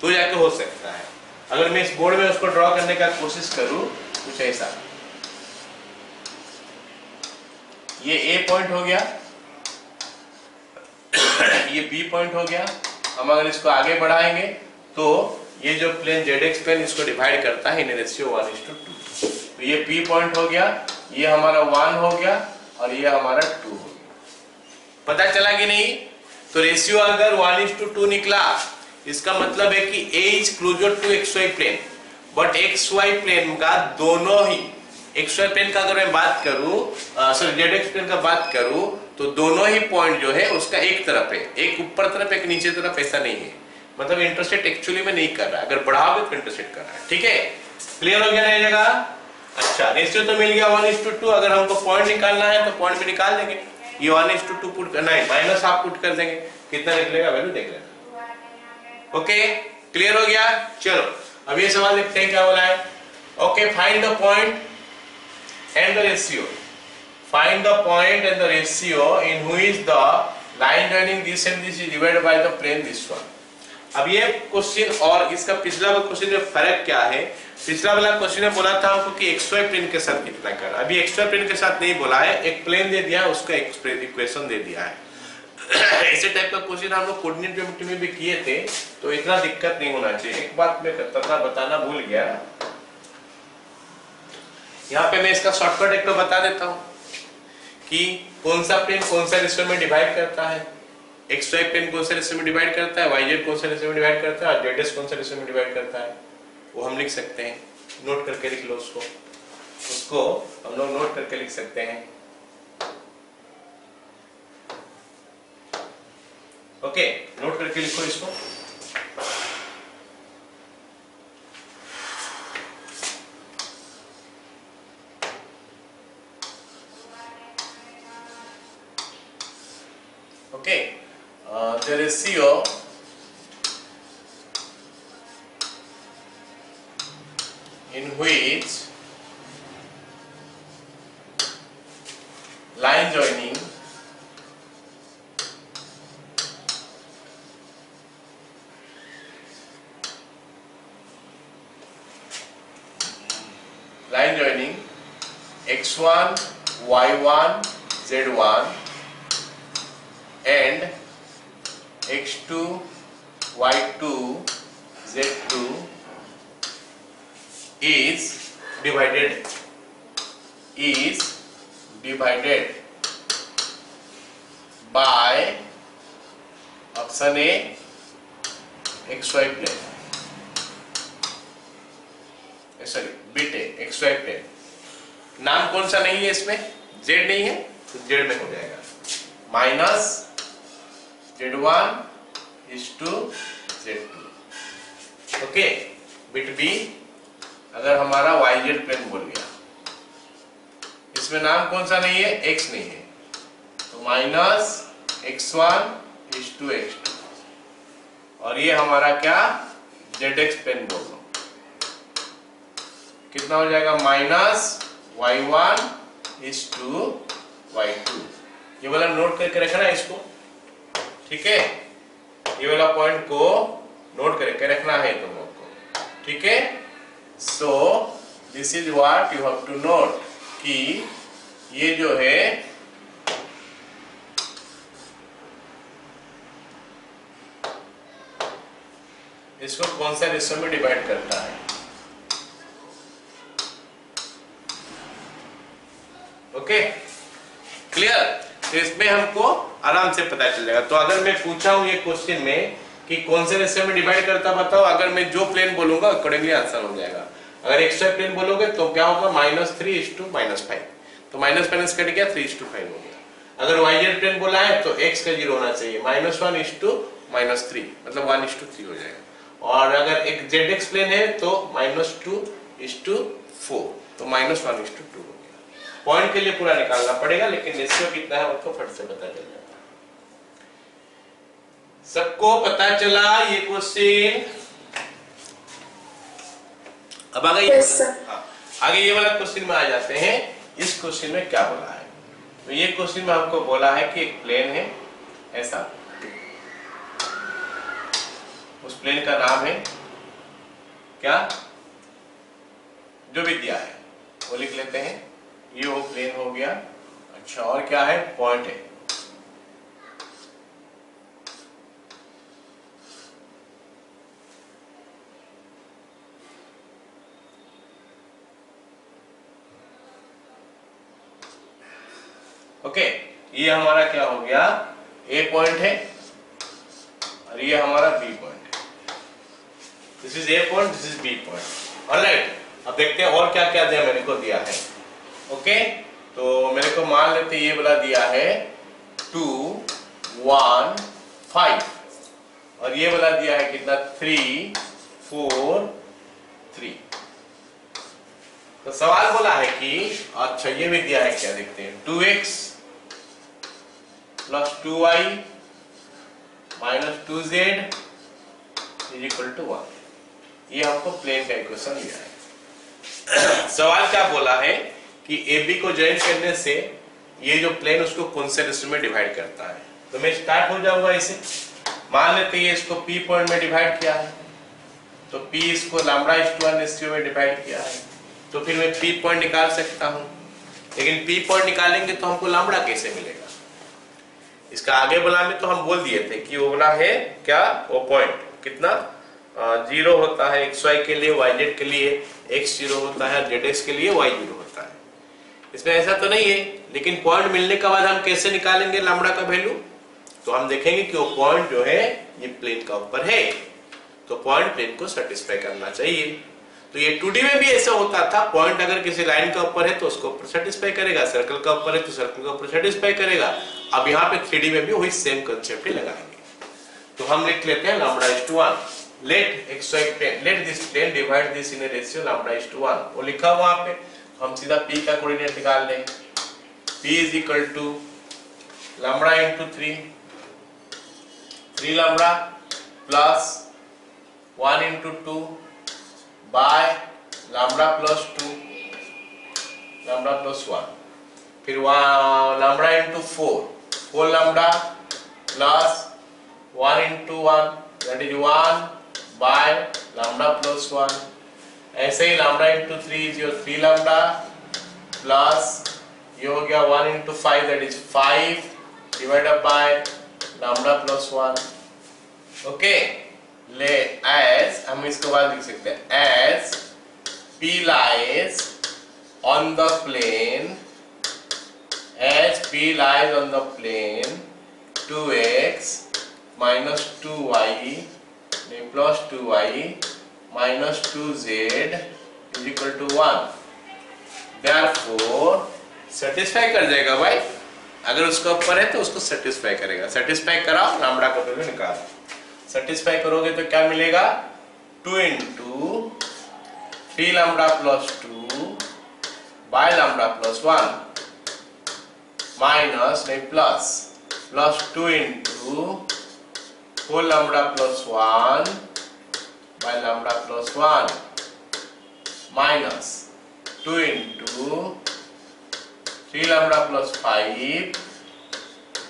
तो जाके हो सकता है अगर मैं इस बोर्ड में उसको ड्रॉ करने का कोशिश करूं कुछ ऐसा, ये A पॉइंट हो गया, ये B पॉइंट हो गया। हम अगर इसको आगे बढ़ाएंगे तो ये जो प्लेन ZX प्लेन इसको डिवाइड करता है इन रेशियो 1:2। तो ये P पॉइंट हो गया, ये हमारा 1 हो गया और ये हमारा 2 हो गया। पता चला कि नहीं। तो रेशियो अगर 1:2 निकला इसका मतलब है कि A is closer to XY plane, but XY plane का दोनों ही, XY प्लेन का अगर मैं बात करूं, सॉरी ZX प्लेन का बात करूं तो दोनों ही पॉइंट जो है उसका एक तरफ है, एक ऊपर तरफ एक नीचे तरफ, ऐसा नहीं है। मतलब इंटरसेक्ट एक्चुअली में नहीं कर रहा है, अगर बढ़ाओगे तो इंटरसेक्ट कर रहा है। ठीक है, क्लियर हो गया ना ये जगह। अच्छा, रेशियो तो मिल गया 1:2। अगर हमको पॉइंट निकालना है तो पॉइंट भी निकाल देंगे। ये 1:2 पुट करना है, माइनस आप पुट कर देंगे, कितना निकलेगा वैल्यू देख लेना। ओके, क्लियर हो गया। चलो अब ये सवाल देखते हैं क्या बोला है। Okay, find the point and the ratio. Find the point and the ratio in which the line joining this and this is divided by the plane this one. अब ये क्वेश्चन और इसका पिछला वाला क्वेश्चन में फर्क क्या है। पिछला वाला क्वेश्चन में बोला था हमको कि XY प्लेन के साथ कितना कर, अभी XY प्लेन के साथ नहीं बोला है, एक प्लेन दे दिया है, उसका इक्वेशन दे दिया है। ऐसे टाइप का क्वेश्चन हम लोग कोऑर्डिनेट ज्योमेट्री में भी किए थे, तो इतना दिक्कत नहीं होना चाहिए। एक बात मैं करता था, बताना भूल गया, यहाँ पे मैं इसका शॉर्टकट एक तो बता देता हूँ कि कौन सा प्लेन कौन सा रेशियो में डिवाइड करता है। XY प्लेन कौन सा रेशियो में डिवाइड करता है, YZ कौन सा रेशियो में डिवाइड करता है, और ZS कौन सा रेशियो में डिवाइड करता है, वो हम लिख सकते हैं। नोट करके लिख लो उसको हम लोग नोट करके लिख सकते हैं। ओके, नोट करके लिखो इसको। Okay, the ratio in which line joining x1 y1 z1 and x2 y2 z2 is divided by option A xy plane, sorry bit है xy प्लेन। नाम कौन सा नहीं है इसमें, z नहीं है तो z में हो जाएगा minus z1 is to z2। Okay, बिट बी अगर हमारा yz प्लेन बोल गया, इसमें नाम कौन सा नहीं है, x नहीं है, तो minus x1 is to x2, और ये हमारा क्या zx प्लेन बोल दो, कितना हो जाएगा minus y1 is to y2। ये वाला नोट करके रखना है इसको, ठीक है, ये वाला पॉइंट को नोट करके रखना है तुम लोग को, ठीक है। So this is what you have to note कि ये जो है इसको कौन सा रेशियो में डिवाइड करता है। Okay, clear. तो इसमें हमको आराम से पता चल जाएगा। तो अगर मैं पूछा हूं ये क्वेश्चन में कि कौन से रेशियो में डिवाइड करता बताओ, अगर मैं जो प्लेन बोलूंगा अकॉर्डिंगली आंसर हो जाएगा। अगर एक्स्ट्रा प्लेन बोलोगे तो क्या होगा -3 is to -5, तो माइनस माइनस कट गया 3 is to 5 हो गया। अगर वाईजेड प्लेन बोला है तो x का 0 होना चाहिए, -1 is to -3 मतलब 1 is to 3 हो जाएगा। और अगर एक zx प्लेन है तो -2 is to 4 तो -1 is to 2 हो गया। पॉइंट के लिए पूरा निकालना पड़ेगा, लेकिन रेशियो कितना है उसको फट से पता चल जाता है। सबको पता चला ये क्वेश्चन। अब आगे आगे ये वाला क्वेश्चन में आ जाते हैं। इस क्वेश्चन में क्या बोला है, तो ये क्वेश्चन में हमको बोला है कि एक प्लेन है ऐसा, उस प्लेन का नाम है क्या, जो भी दिया है वो लिख लेते हैं। ये वो प्लेन हो गया। अच्छा, और क्या है, पॉइंट है। ओके, ये हमारा क्या हो गया, ए पॉइंट है और ये हमारा बी पॉइंट है। This is A point, this is B point. Alright, अब देखते हैं और क्या क्या दिया मेरे को दिया है। ओके, तो मेरे को मान लेते ये वाला दिया है 2 1 5 और ये वाला दिया है कितना 3 4 3। तो सवाल बोला है कि अच्छा ये भी दिया है, क्या देखते हैं, 2x plus 2y minus 2z is equal to 1। ये हमको प्लेन का इक्वेशन दिया है। सवाल क्या बोला है कि AB को ज्वाइन करने से ये जो प्लेन उसको कौन से रेशियो में डिवाइड करता है। तो मैं स्टार्ट हो जाऊंगा इसे, मान लेते हैं इसको P पॉइंट में डिवाइड किया है, तो P इसको λ/1 रेशियो में डिवाइड किया है, तो फिर मैं P पॉइंट निकाल सकता हूं। लेकिन P पॉइंट निकालेंगे तो हमको लैम्बडा कैसे मिलेगा? इसका आगे बोला में तो हम बोल दिए थे कि वो बोला है क्या, वो पॉइंट कितना 0 होता है xy के लिए, yz के लिए x 0 होता है, zx के लिए y 0 होता है। इसमें ऐसा तो नहीं है, लेकिन पॉइंट मिलने के बाद हम कैसे निकालेंगे लैम्बडा का वैल्यू? तो हम देखेंगे कि वो पॉइंट जो है ये प्लेन का ऊपर है, तो पॉइंट प्लेन को सेटिस्फाई करना चाहिए। तो ये 2D में भी ऐसा होता था, पॉइंट अगर किसी लाइन का ऊपर है तो उसको ऊपर सेटिस्फाई करेगा, सर्कल का ऊपर है तो सर्कल का ऊपर सेटिस्फाई करेगा। अब यहाँ पे 3D में भी वही सेम कंसेप्ट ही लगाएंगे। तो हम लिख लेते हैं λ/1, let xy plane, let this plane divide this in a ratio λ/1। वो लिखा हुआ वहां पे, हम सीधा P का कोऑर्डिनेट निकाल लें। P is equal to lambda into 3 lambda plus 1 into 2 by lambda plus 2 lambda plus 1, फिर lambda into 4 lambda plus 1 into 1 that is 1 by lambda plus 1। ऐसे ही lambda into 3 is your 3 lambda plus ये हो गया 1 into 5 that is 5 divided by lambda plus 1। Okay, ले एज हम इसको बाद लिख सकते हैं as P lies on the plane, as P lies on the plane 2x minus 2y plus 2y minus 2z is equal to 1। Therefore satisfy कर जाएगा भाई, अगर उसका ऊपर है तो उसको सेटिस्फाई करेगा। सेटिस्फाई कराओ, लैम्बडा का वैल्यू निकालो। सेटिस्फाई करोगे तो क्या मिलेगा, 2 into 3 lambda plus 2 by lambda plus 1 minus नहीं plus 2 into 4 lambda plus 1 by lambda plus 1 minus 2 into 3 lambda plus 5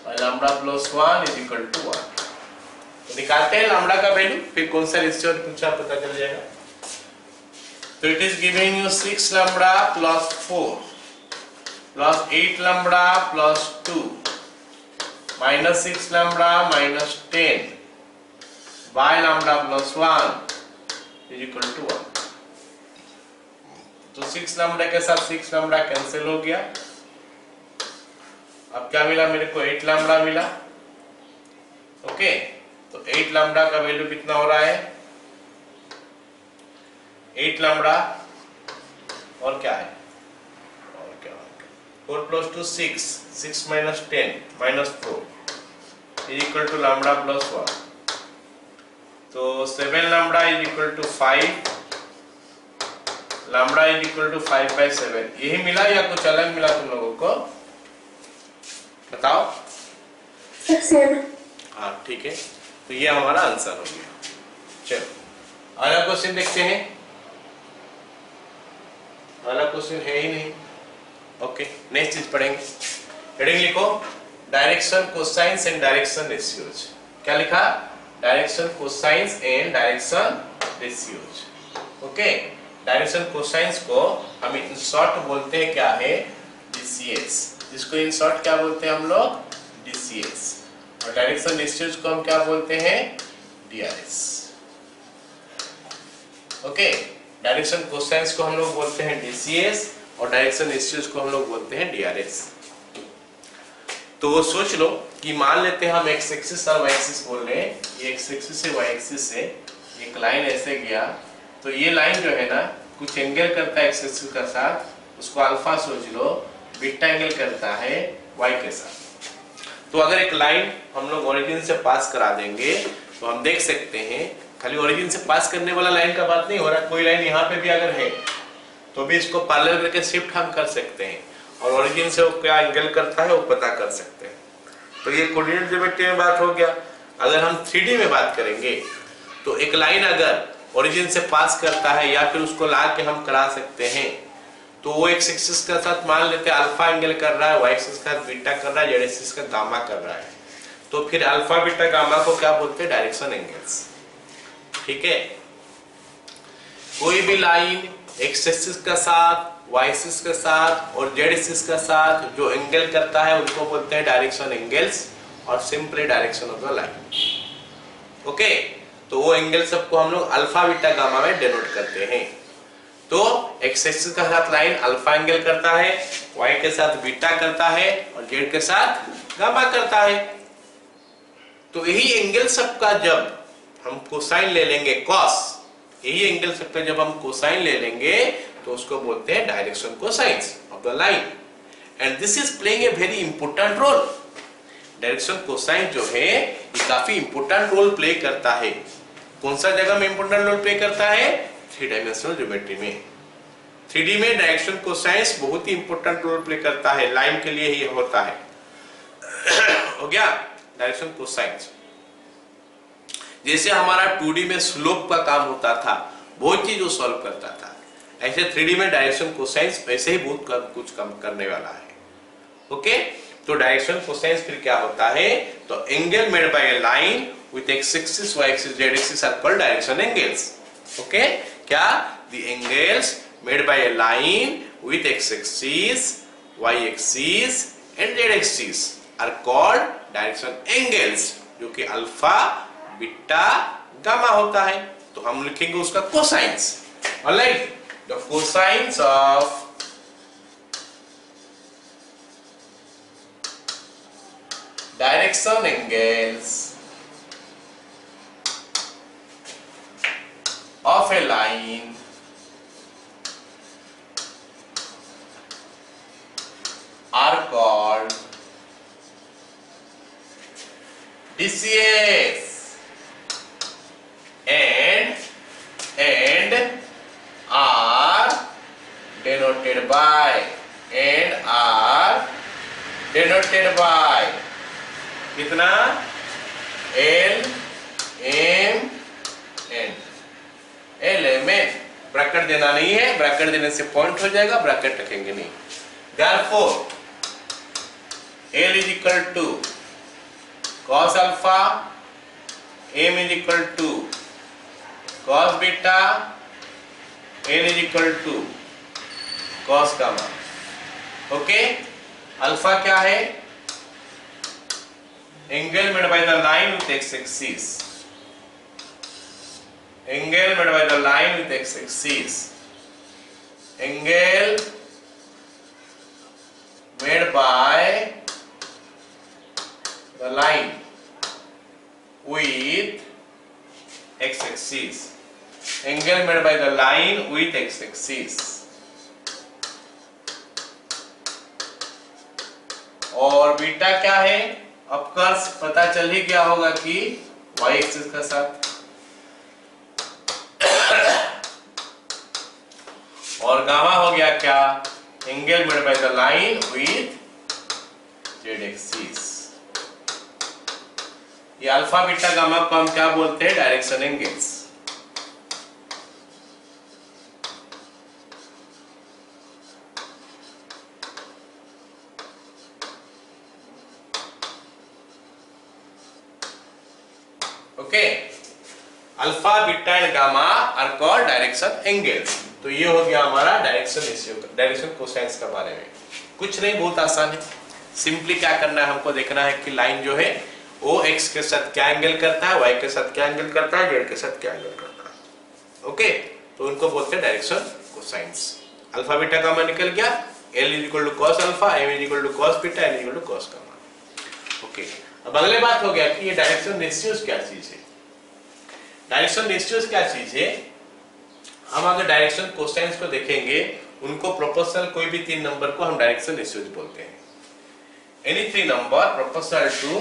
by lambda plus 1 is equal to 1। तो निकालते हैं लैम्बडा का वैल्यू, फिर कौन सा रेशियो पूछा पता चल जाएगा। तो it is giving you 6 lambda plus 4 plus 8 lambda plus 2 minus 6 lambda minus 10 by lambda plus 1 is equal to 1। तो 6 लैम्बडा के साथ 6 लैम्बडा कैंसिल हो गया। अब क्या मिला मेरे को, 8 लैम्बडा मिला। ओके, तो 8 लैम्बडा का वैल्यू कितना हो रहा है, 8 लैम्बडा और क्या है, और क्या 4 plus 2 6 minus 10 minus 4 is equal to lambda plus 1। तो 7 lambda is equal to 5 lambda is equal to 5 by 7। यही मिला या कुछ अलग मिला तुम लोगों को, बताओ। हाँ ठीक है, तो ये हमारा आंसर हो गया। चलो अगला क्वेश्चन देखते हैं। अगला क्वेश्चन है ही नहीं। ओके, नेक्स्ट चीज पढ़ेंगे। हेडिंग लिखो, direction cosines and direction ratios. क्या लिखा, direction cosines and direction ratios. Okay, direction cosines को हम इन शॉर्ट बोलते हैं क्या है, डीसीएस। जिसको इन शॉर्ट क्या बोलते हैं हम लोग, डीसीएस। और डायरेक्शन रेशियोज को हम क्या बोलते हैं, डीआरएस। ओके, डायरेक्शन कोसाइंस को हम लोग बोलते हैं डीसीएस और डायरेक्शन रेशियोज को हम लोग बोलते हैं डीआरएस। तो सोच लो कि मान लेते हैं हम एक्स एक्सिस और वाई एक्सिस बोल रहे हैं, ये एक्स एक्सिस से वाई एक्सिस से एक लाइन ऐसे गया, तो ये लाइन जो है ना कुछ एंगल करता है एक्स एक्सिस के साथ, उसको अल्फा सोच लो, बीटा एंगल करता है वाई के साथ। तो अगर एक लाइन हम लोग ओरिजिन से पास करा देंगे तो हम देख सकते हैं, खाली ओरिजिन से पास करने वाला लाइन का बात नहीं हो रहा, कोई लाइन यहाँ पे भी अगर है तो भी इसको पैरेलल करके शिफ्ट हम कर सकते हैं और ओरिजिन से वो क्या एंगल करता है वो पता कर सकते हैं। तो ये कोऑर्डिनेट ज्योमेट्री में बात हो गया। अगर हम 3D में बात करेंगे तो एक लाइन अगर ओरिजिन से पास करता है या फिर उसको ला के हम करा सकते हैं, तो वो एक्स एक्सिस के साथ मान लेते हैं अल्फा एंगल कर रहा है, वाई एक्सिस का बीटा कर रहा है, जेड एक्सिस का गामा कर रहा है, तो फिर अल्फा बीटा गामा को क्या बोलते हैं? Direction angles. ठीक है, कोई भी लाइन एक्स एक्सिस के साथ, वाई एक्सिस के साथ और जेड एक्सिस के साथ जो एंगल करता है उनको बोलते हैं डायरेक्शन एंगल्स और simply direction of the line. Okay, तो वो एंगल सबको हम लोग अल्फा बीटा गामा में डिनोट करते हैं। तो एक्स एक्सिस के साथ लाइन अल्फा एंगल करता है, वाई के साथ बीटा करता है और जेड के साथ गामा करता है। तो यही एंगल सबका जब हम कोसाइन ले लेंगे कॉस, यही एंगल सबका जब हम कोसाइन ले लेंगे तो उसको बोलते हैं direction cosines of the line. And this is playing a very important role. Direction cosine जो है ये काफी इंपॉर्टेंट रोल प्ले करता है। कौन सा जगह में इंपॉर्टेंट रोल प्ले करता है? 3 डायमेंशनल ज्योमेट्री में। 3D में डायरेक्शन कोसाइंस बहुत ही इंपॉर्टेंट रोल प्ले करता है, लाइन के लिए ही होता है। हो गया डायरेक्शन कोसाइंस। जैसे हमारा 2D में स्लोप का काम होता था, बहुत चीज वो सॉल्व करता था, ऐसे 3D में डायरेक्शन कोसाइंस वैसे ही बहुत कुछ कम करने वाला है। ओके, तो डायरेक्शन कोसाइंस फिर क्या होता है? तो angle made bye A line with x axis, y axis, z axis are called direction angles. Okay, क्या? The angles made by a line with x axis, y axis and z axis are called direction angles, जो कि अल्फा, बीटा, गामा होता है। तो हम लिखेंगे उसका cosines. Alright, the cosines of direction angles of a line are called DCS and are denoted by कितना? L, M, N। Element bracket देना नहीं है, ब्रैकेट देने से पॉइंट हो जाएगा, ब्रैकेट रखेंगे नहीं। Therefore, L is equal to cos alpha, M is equal to cos beta, N is equal to cos gamma। Okay, alpha क्या है? Angle made by the line with x axis, angle made by the line with x axis, angle made by the line with x axis, angle made by the line with x axis। और बीटा क्या है? ऑफकोर्स पता चल ही गया होगा कि y एक्सिस के साथ। और गामा हो गया क्या? Angle made by the line with Z axis. ये अल्फा बीटा गामा को हम क्या बोलते हैं? Direction angles. Okay, alpha beta and gamma are called direction angles. तो ये हो गया हमारा डायरेक्शन रेशियो, डायरेक्शन कोसाइंस के बारे में। कुछ नहीं, बहुत आसान है। सिंपली क्या करना है, हमको देखना है कि लाइन जो है वो एक्स के साथ क्या एंगल करता है, वाई के साथ क्या एंगल करता है, जेड के साथ क्या एंगल करता है। ओके, तो उनको बोलते हैं direction cosines. Alpha beta gamma निकल गया, L is equal to cos alpha, M is equal to cos beta, N is equal to cos gamma. Okay, अब अगले बात हो गया कि ये डायरेक्शन रेशियोज क्या चीज है। डायरेक्शन रेशियोज क्या चीज है? हम अगर डायरेक्शन कोसाइंस को देखेंगे, उनको प्रोपोर्शनल कोई भी 3 नंबर को हम डायरेक्शन रेशियोज बोलते हैं। Any 3 number proportional to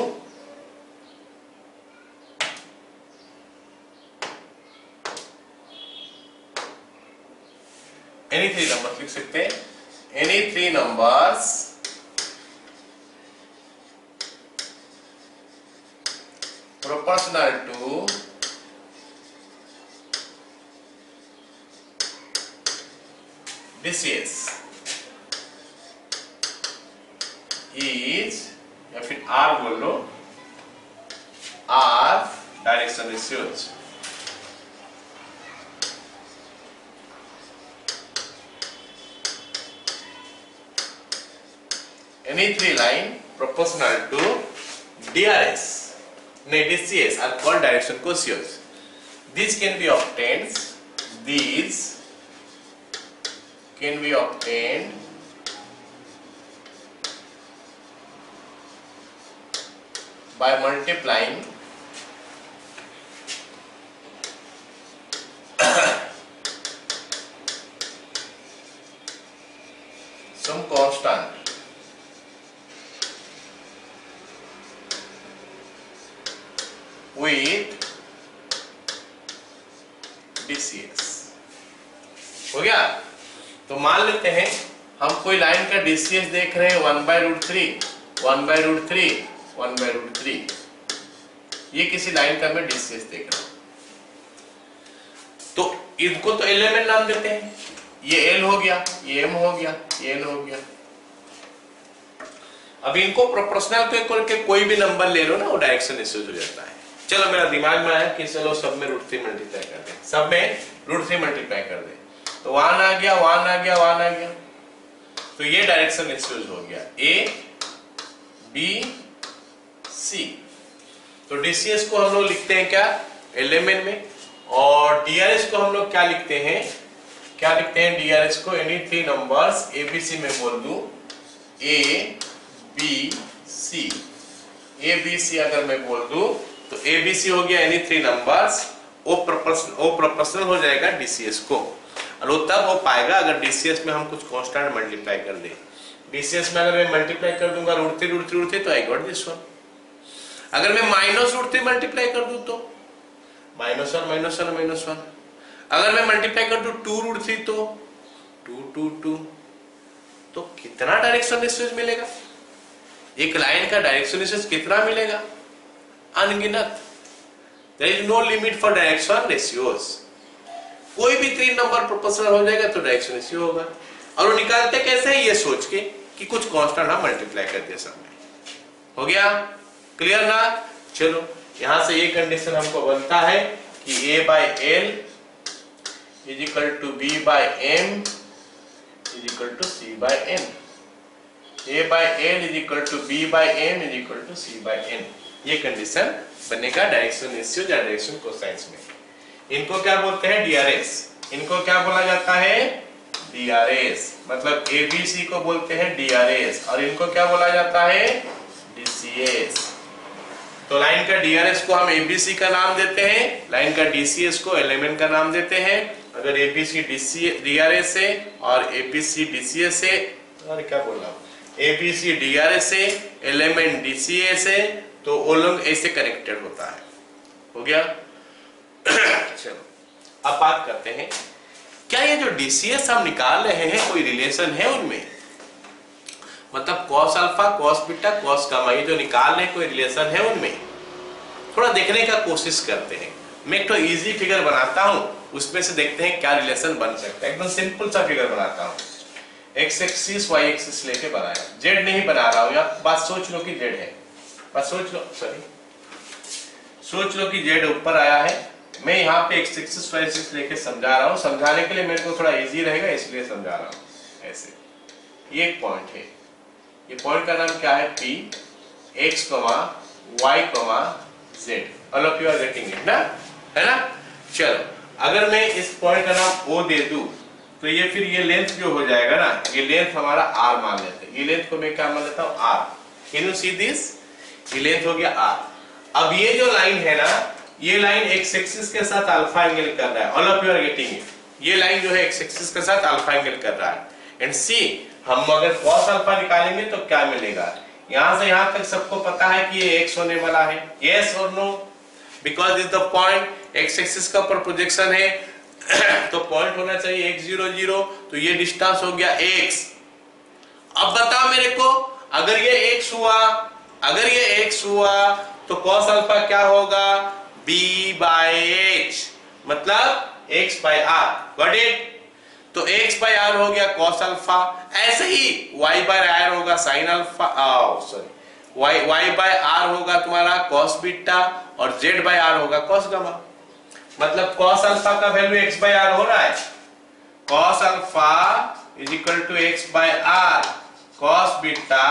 any three number लिख सकते हैं, any three numbers proportional to DCS is, या फिर R बोल लो, R direction ratios. Any three line proportional to DRS, no, DCS are called direction coefficients. These can be obtained. These can be obtained by multiplying some constant with DCS। हो गया? तो मान लेते हैं हम कोई लाइन का DCS देख रहे हैं 1/√3, 1/√3, 1/√3। ये किसी लाइन का मैं DCS देख रहा हूं, तो इनको तो एलिमेंट नाम देते हैं। ये L हो गया, ये M हो गया, ये N हो गया। अब इनको प्रोपोर्शनल करके कोई भी नंबर ले लो ना, वो डायरेक्शन रेशियो हो जाता है। चलो मेरा दिमाग में आया कि चलो सब में √3 मल्टीप्लाई कर दें, सब में √3 मल्टीप्लाई कर दें, तो 1 आ गया, 1 आ गया, 1 आ गया, तो ये डायरेक्शन रेशियोज हो गया A B C। तो DCS को हम लोग लिखते हैं क्या, एलिमेंट में, और DRS को हम लोग क्या लिखते हैं, क्या लिखते हैं DRS को, एनी थ्री नंबर्स ABC में बोल दूं, A B C, A B C अगर मैं बोल दूं तो ABC हो गया एनी थ्री नंबर्स, वो प्रोपोर्शनल हो जाएगा DCS को, और वो तब हो पाएगा अगर DCS में हम कुछ कांस्टेंट मल्टीप्लाई कर दें। DCS में अगर मैं मल्टीप्लाई कर दूंगा √3 तो आई गॉट दिस वन। अगर मैं -√3 मल्टीप्लाई कर दूं तो -1। अगर मैं मल्टीप्लाई कर दूं 2√3 तो 2 तो कितना डायरेक्शन रेशियोज मिलेगा, एक लाइन का डायरेक्शन रेशियोज कितना मिलेगा, अनगिनत। There is no limit for direction ratios। कोई भी 3 नंबर प्रोपोर्शनल हो जाएगा तो डायरेक्शन रेशियो होगा, और वो निकालते कैसे है, ये सोच के कि कुछ कांस्टेंट हम मल्टीप्लाई कर दिया सब में। हो गया क्लियर ना? चलो यहां से ये कंडीशन हमको बनता है कि A/L = B/M = C/N, A/L = B/M = C/N। ये कंडीशन बनेगा डायरेक्शन रेशियो या डायरेक्शन कोसाइंस में। इनको क्या बोलते हैं, DRS। इनको क्या बोला जाता है, DRS। मतलब ABC को बोलते हैं DRS, और इनको क्या बोला जाता है, DCS। तो लाइन का DRS को हम ABC का नाम देते हैं, लाइन का DCS को एलिमेंट का नाम देते हैं। अगर ABC DRS है और ABC DCS है, अरे क्या बोल रहा हूं, ABC DRS है, एलिमेंट DCS है, तो वो लोग ऐसे कनेक्टेड होता है। हो गया? चलो अब बात करते हैं, क्या ये जो DCS हम निकाल रहे हैं कोई रिलेशन है उनमें, मतलब cos alpha, cos beta, cos gamma, ये जो निकाल रहे हैं कोई रिलेशन है उनमें? थोड़ा देखने का कोशिश करते हैं। मैं एक तो इजी फिगर बनाता हूं, उसमें से देखते हैं क्या रिलेशन बन सकता है। एकदम सिंपल सा फिगर बनाता हूं, x एक्सिस y एक्सिस लेके बनाया, z नहीं बना रहा हूं, यार बात सोच लो कि z है, बस सोच लो, सोच लो कि z ऊपर आया है। मैं यहाँ पे x एक्सिस y एक्सिस लेके समझा रहा हूँ, समझाने के लिए मेरे को थोड़ा इजी रहेगा इसलिए समझा रहा हूँ ऐसे। ये एक पॉइंट है, ये पॉइंट का नाम क्या है, P, x, y, z। All of you are getting it ना, है ना? चलो अगर मैं इस पॉइंट का नाम O दे दूं तो ये फिर ये लेंथ जो हो जाएगा ना, ये लेंथ हमारा r मान लेते हैं, ये लेंथ को मैं क्या मान लेता हूँ, r। Can you see this, ये लेंथ हो गया r। अब ये जो लाइन है ना, ये लाइन x एक्सिस के साथ अल्फा एंगल कर रहा है, all of you are getting it. ये लाइन जो है x एक्सिस के साथ अल्फा एंगल कर रहा है, एंड सी हम अगर cos अल्फा निकालेंगे तो क्या मिलेगा, यहां से यहां तक सबको पता है कि ये x होने वाला है, यस और no, because is the point x axis का ऊपर प्रोजेक्शन है, तो पॉइंट होना चाहिए x 0 0, तो ये डिस्टेंस हो गया x। अब बताओ मेरे को, अगर ये x हुआ, अगर ये x हुआ तो cos अल्फा क्या होगा, b by h, मतलब x by r, got it. तो x by r हो गया cos अल्फा, ऐसे ही y by r होगा sin alpha, sorry y by r होगा तुम्हारा cos बीटा, और z by r होगा cos गामा। मतलब cos अल्फा का वैल्यू x by r हो रहा है, cos alpha is equal to x by r, cos beta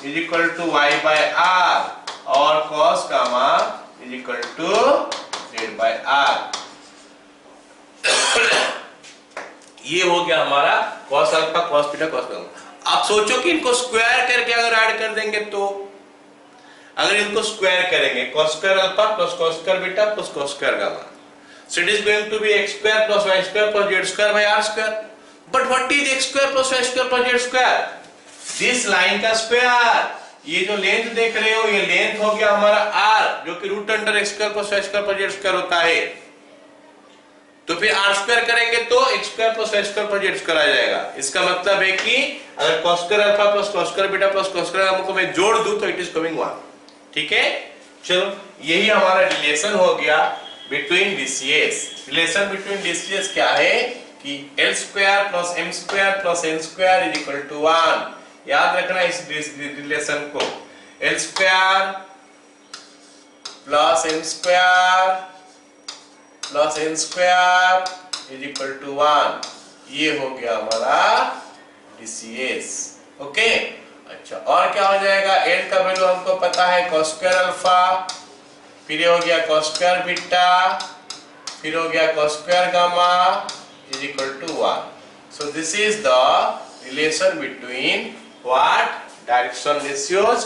is equal to y by r, और cos gamma is equal to z by r। ये हो गया हमारा cos alpha, cos beta, cos gamma. आप सोचो कि इनको स्क्वायर करके अगर ऐड कर देंगे, तो अगर इनको स्क्वायर करेंगे cos square alpha plus cos square beta plus cos square gamma, so it is going to be x square plus y square plus z square by r square. But what is x square plus y square plus z square? This line का स्क्वायर। ये जो लेंथ देख रहे हो, ये लेंथ हो गया हमारा r, जो कि root under x square plus y square plus z square होता है। तो फिर r स्क्वायर करेंगे तो x square plus y square plus z square आ जाएगा। इसका मतलब है कि अगर cos square alpha plus cos square beta plus cos square gamma को मैं जोड़ दूं तो इट इज कमिंग 1। ठीक है, चलो यही हमारा रिलेशन हो गया between DCS. Relation between DCS क्या है कि L square plus M square plus N square is equal to 1। याद रखना इस रिलेशन को, L square plus M square plus N square is equal to 1। ये हो गया हमारा डीसीएस। ओके, अच्छा और क्या हो जाएगा, एल का वैल्यू हमको पता है cos स्क्वायर अल्फा, फिर हो गया cos स्क्वायर बीटा, फिर हो गया cos square gamma is equal to 1। So this is the relation between what, direction ratios,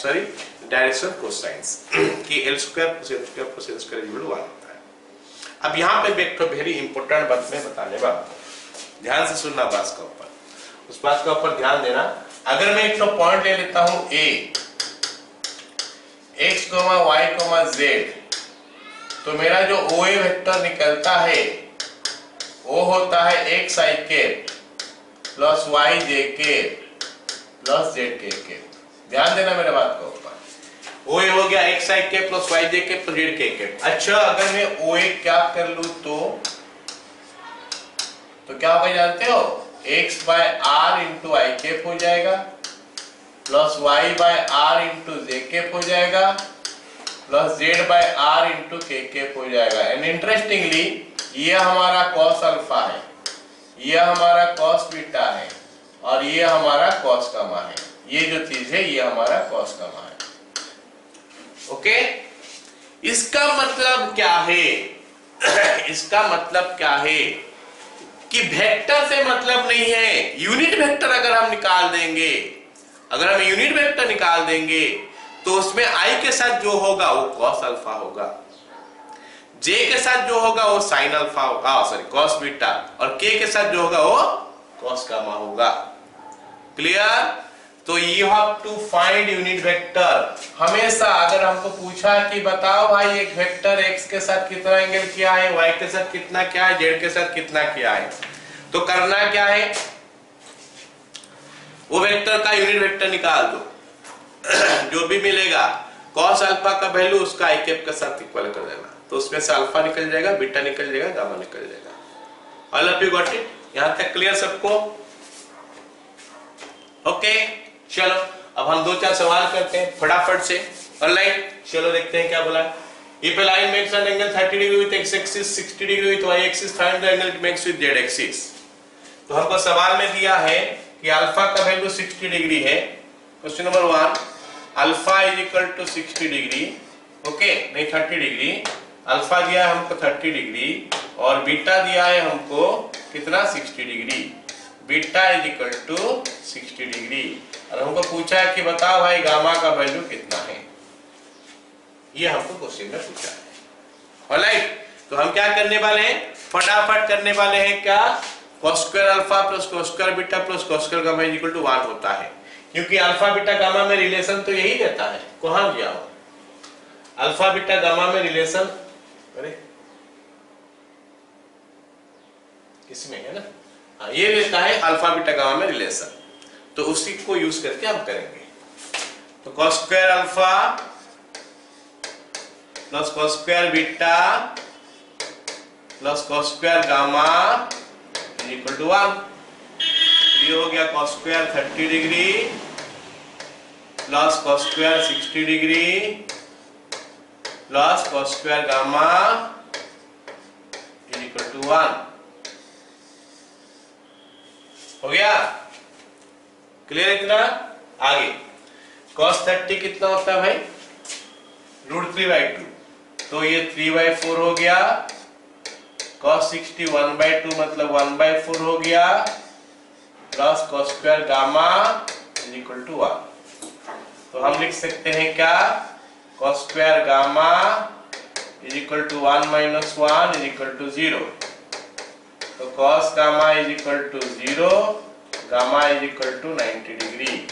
sorry direction cosines कि l square plus m square plus n square equal to 1 होता है। अब यहाँ पे एक तो वेरी इंपॉर्टेंट बात मैं बताने वाला हूँ, ध्यान से सुनना बात का ऊपर, उस बात का ऊपर ध्यान देना। अगर मैं एक तो पॉइंट ले लेता हूं a, x, y, z, तो मेरा जो OA वेक्टर निकलता है वो होता है x i cap plus y j cap plus z k cap. ध्यान देना मेरे बात को ऊपर, OA हो गया x i cap plus y j cap plus z k cap. अच्छा अगर मैं OA क्या कर लूं तो क्या होगा जानते हो, x by r into I cap हो जाएगा plus y by r into J cap हो जाएगा plus z by r into के कैप हो जाएगा। एंड इंटरेस्टिंगली ये हमारा cos अल्फा है, ये हमारा cos बीटा है, और ये हमारा cos गामा है। ये जो चीज है ये हमारा cos गामा है। ओके, इसका मतलब क्या है इसका मतलब क्या है कि वेक्टर से मतलब नहीं है, यूनिट वेक्टर अगर हम निकाल देंगे, अगर हम यूनिट वेक्टर निकाल देंगे तो उसमें i के साथ जो होगा वो cos अल्फा होगा, j के साथ जो होगा वो sin अल्फा होगा, सॉरी cos बीटा, और k के साथ जो होगा वो cos गामा होगा। क्लियर? तो you have to find unit vector. हमेशा अगर हमको पूछा कि बताओ भाई एक वेक्टर x के साथ कितना एंगल किया है, y के साथ कितना किया है, z के साथ कितना किया है, तो करना क्या है, वो वेक्टर का यूनिट वेक्टर निकाल दो जो भी मिलेगा cos अल्फा का वैल्यू उसका i कैप के साथ इक्वल कर देना, तो उसमें से अल्फा निकल जाएगा, बीटा निकल जाएगा, गामा निकल जाएगा। All of you got it? यहां तक क्लियर सबको? ओके, चलो अब हम 2-4 सवाल करते हैं फटाफट से। ऑलराइट, चलो देखते हैं क्या बोला। If a line makes an angle 30 degree with x axis, 60 degree with y axis, find the angle it makes with z axis। तो हमको सवाल में दिया है कि अल्फा का वैल्यू 60 डिग्री है। Question number 1, alpha is equal to 60 degree, okay नहीं 30 डिग्री, अल्फा दिया है हमको 30 डिग्री और बीटा दिया है हमको कितना 60 degree, beta is equal to 60 degree, और हमको पूछा है कि बताओ भाई गामा का वैल्यू कितना है, ये हमको क्वेश्चन में पूछा है। ऑलराइट, तो हम क्या करने वाले हैं, फटाफट करने वाले हैं क्या, cos square alpha plus cos square beta plus cos square gamma is equal to 1 होता है, क्योंकि अल्फा बीटा गामा में रिलेशन तो यही देता है। कहां गया हो, अल्फा बीटा गामा में रिलेशन, अरे इसमें है ना, हाँ ये देता है अल्फा बीटा गामा में रिलेशन, तो उसी को यूज करके हम करेंगे। तो cos square alpha plus cos square beta plus cos square gamma equal to 1। ये हो गया cos square 30 degree plus cos square 60 degree plus cos square gamma equal to 1। हो गया क्लियर इतना? आगे cos 30 कितना होता है भाई? √3/2, तो ये 3/4 हो गया। cos 60 1/2 मतलब 1/4 हो गया plus cos square gamma equal to 1। तो हम लिख सकते हैं क्या? cos square gamma equal to 1 - 1 equal to 0। तो cos gamma equal to 0, gamma equal to 90 degree,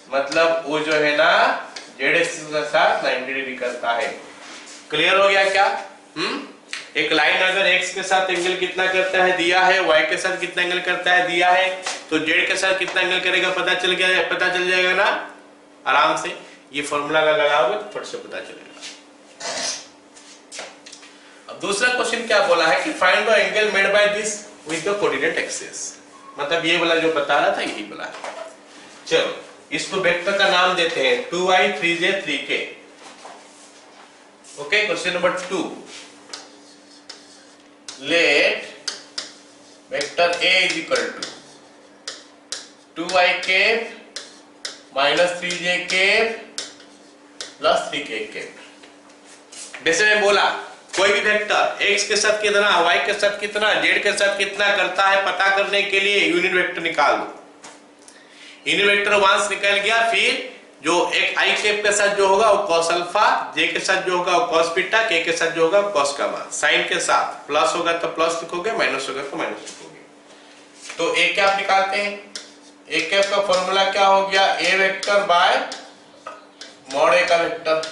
मतलब वो जो है ना जेड एक्सिस के साथ 90 डिग्री करता है। क्लियर हो गया क्या? एक लाइन अगर x के साथ एंगल कितना करता है दिया है, y के साथ कितना एंगल करता है दिया है, तो z के साथ कितना एंगल करेगा पता चल जाएगा ना आराम से। ये फॉर्मूला अगर लगाओगे तो फट से पता चलेगा। अब दूसरा क्वेश्चन क्या बोला है कि find the angle made by this with the coordinate axis, मतलब ये वाला जो बता रहा था यही बोला है। चलो इसको वेक्टर का नाम देते हैं 2i 3j 3k। Okay, question number 2, let vector a is equal to 2i cap minus 3j cap plus 3k cap. जैसे मैं बोला कोई भी वेक्टर x के साथ कितना, y के साथ कितना, z के साथ कितना करता है पता करने के लिए यूनिट वेक्टर निकाल दो। यूनिट वेक्टर वंस निकल गया, फिर जो एक i कैप के साथ जो होगा वो cos अल्फा, j के साथ जो होगा वो cos बीटा, k के साथ जो होगा cos गामा। साइन के साथ प्लस होगा तो प्लस लिखोगे, माइनस होगा तो माइनस लिखोगे। तो a कैप निकालते हैं। a कैप का फॉर्मूला क्या हो गया? a vector by mod a का vector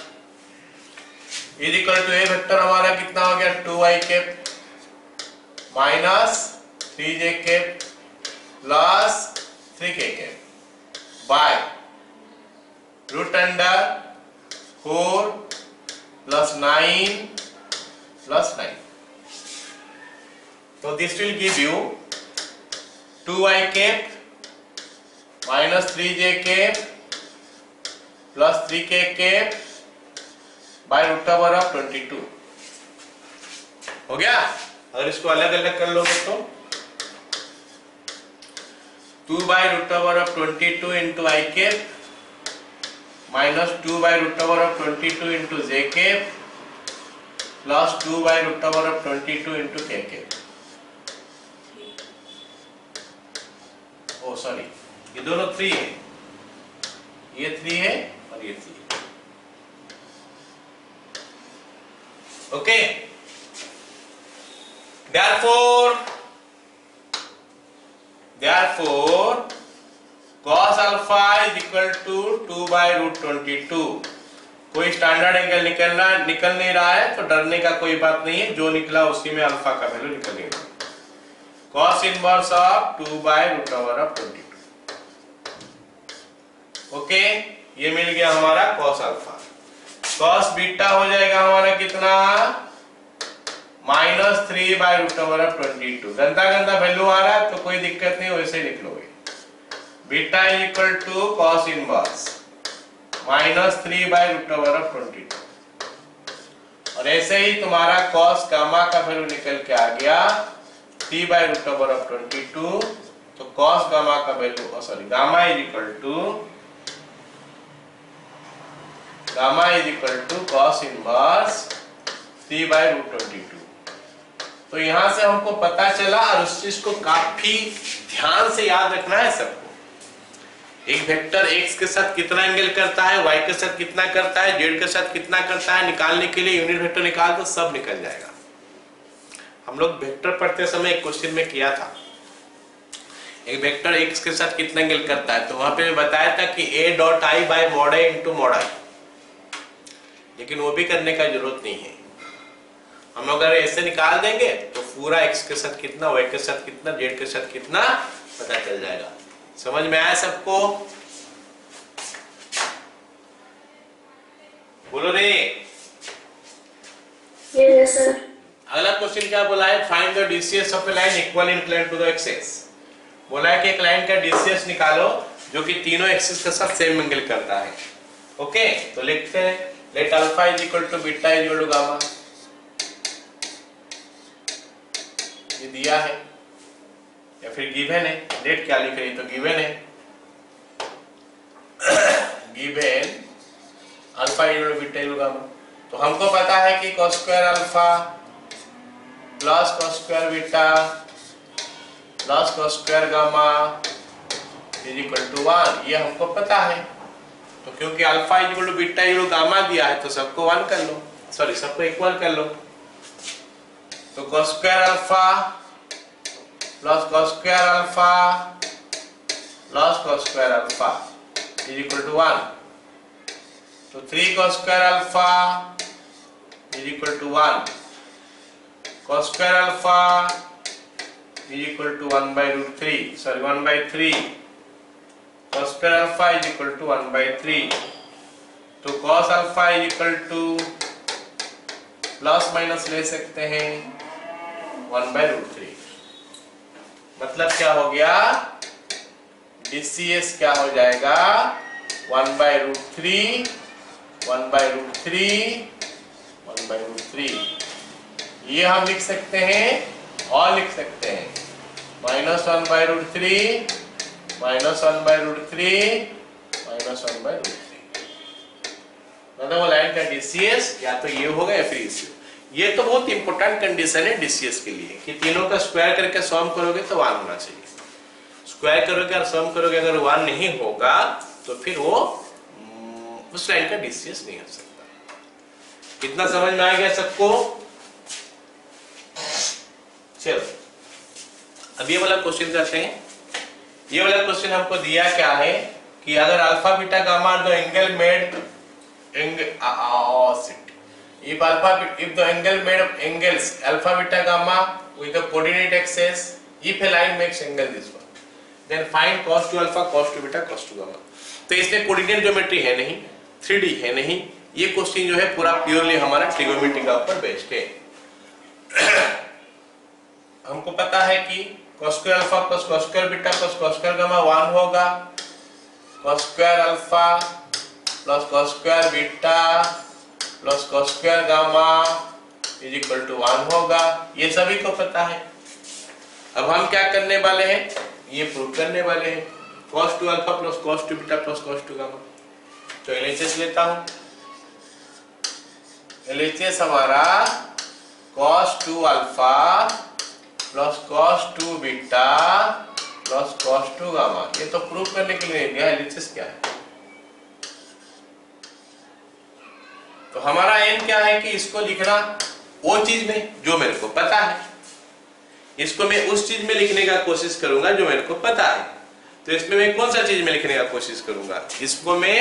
is equal to a vector हमारा कितना हो गया? 2i cap minus 3j cap plus 3k cap by √4 plus 9 plus 9। तो this will give you 2i cap minus 3j cap plus 3k cap by √22। हो गया? अगर इसको अलग अलग कर लोगे तो 2/√22 into i cap minus 2/√22 into j cap plus 2/√22 into k cap. Oh sorry, ये दोनों 3 है, ये 3 है और ये 3 है। Okay, therefore cos alpha is equal to 2/√22। कोई स्टैंडर्ड एंगल निकल नहीं रहा है तो डरने का कोई बात नहीं है, जो निकला उसी में अल्फा का वैल्यू निकलेगा। cos inverse of 2/√22। ओके, ये मिल गया हमारा cos अल्फा। cos बीटा हो जाएगा हमारा कितना? माइनस 3/√22। गंदा वैल्यू आ रहा है तो कोई दिक्कत नहीं, वैसे ही लिख लोगे। Beta is equal to cos inverse minus 3/√22। और ऐसे ही तुम्हारा cos गामा का वैल्यू निकल के आ गया 3/√22। तो cos गामा का value gamma is equal to cos inverse 3/√22। तो यहां से हमको पता चला, और उस चीज को काफी ध्यान से याद रखना है सबको। एक वेक्टर x के साथ कितना एंगल करता है, y के साथ कितना करता है, z के साथ कितना करता है, निकालने के लिए यूनिट वेक्टर निकाल दो, सब निकल जाएगा। हम लोग वेक्टर पढ़ते समय एक क्वेश्चन में किया था, एक वेक्टर x के साथ कितना एंगल करता है, तो वहां पे बताया था कि a.i by mod a into mod i, लेकिन वो भी करने का जरूरत नहीं है। हम लोग अगर ऐसे निकाल देंगे तो पूरा x के साथ कितना, y के साथ कितना, z के साथ कितना पता चल जाएगा। समझ में आया सबको? बोलो रे। Yes sir. अगला क्वेश्चन क्या बोला है? Find the DCS of a line equal inclined to the axis. बोला है कि एक लाइन का डीसीएस निकालो जो कि तीनों एक्सिस के साथ सेम एंगल करता है। ओके, तो लिखते हैं let alpha is equal to beta is equal to gamma. ये दिया है या फिर गिवन है। लेट क्या लिख रही है? तो गिवन है। Given alpha is equal to beta is equal to gamma. तो हमको पता है कि cos square alpha plus cos square beta plus cos square gamma is equal to 1, ये हमको पता है। तो क्योंकि alpha is equal to beta is equal to gamma दिया है तो सबको 1 कर लो, सॉरी सबको इक्वल कर लो। तो cos square alpha plus cos square alpha plus cos square alpha is equal to 1। तो 3 cos square alpha is equal to 1, cos square alpha is equal to 1/√3, sorry 1/3, cos square alpha is equal to 1/3। तो cos alpha is equal to plus minus ले सकते हैं 1/√3। मतलब क्या हो गया? DCS क्या हो जाएगा? 1/√3 1/√3 1/√3। ये हम लिख सकते हैं और लिख सकते हैं -1/√3 -1/√3 -1/√3। मतलब वो लाइन का DCS या तो ये होगा या फिर इसी। ये तो बहुत इंपॉर्टेंट कंडीशन है DCS के लिए कि तीनों का स्क्वायर करके सम करोगे तो 1 होना चाहिए। स्क्वायर करोगे और सम करोगे अगर 1 नहीं होगा तो फिर वो उस लाइन का DCS नहीं हो सकता। कितना समझ में आ गया सबको? चलो अब ये वाला क्वेश्चन करते हैं। ये वाला क्वेश्चन हमको दिया क्या है कि अगर alpha beta gamma are the angle made if the angle made of angles alpha beta gamma with the coordinate axis, if a line makes angle this one, then find cos to alpha cos to beta cos to gamma। तो इसमें कोऑर्डिनेट ज्योमेट्री है नहीं, 3D है नहीं। ये क्वेश्चन जो है पूरा प्योरली हमारा ट्रिगोनोमेट्री का ऊपर बेस्ड है। हमको पता है कि cos square alpha plus cos square beta plus cos square gamma 1 होगा, cos square alpha plus cos square beta plus cos square gamma is equal to 1 होगा। ये सभी को पता है। अब हम क्या करने वाले हैं? ये प्रूव करने वाले हैं। cos two alpha plus cos two beta plus cos two gamma. तो LHS लेता हूं। LHS हमारा cos two alpha plus cos two beta plus cos two gamma. ये तो प्रूव करने के लिए दिया है। LHS क्या है? तो हमारा एम क्या है कि इसको लिखना वो चीज में जो मेरे को पता है, इसको मैं उस चीज में लिखने का कोशिश करूंगा जो मेरे को पता है। तो इसमें मैं कौन सा चीज में लिखने का कोशिश करूंगा? इसको मैं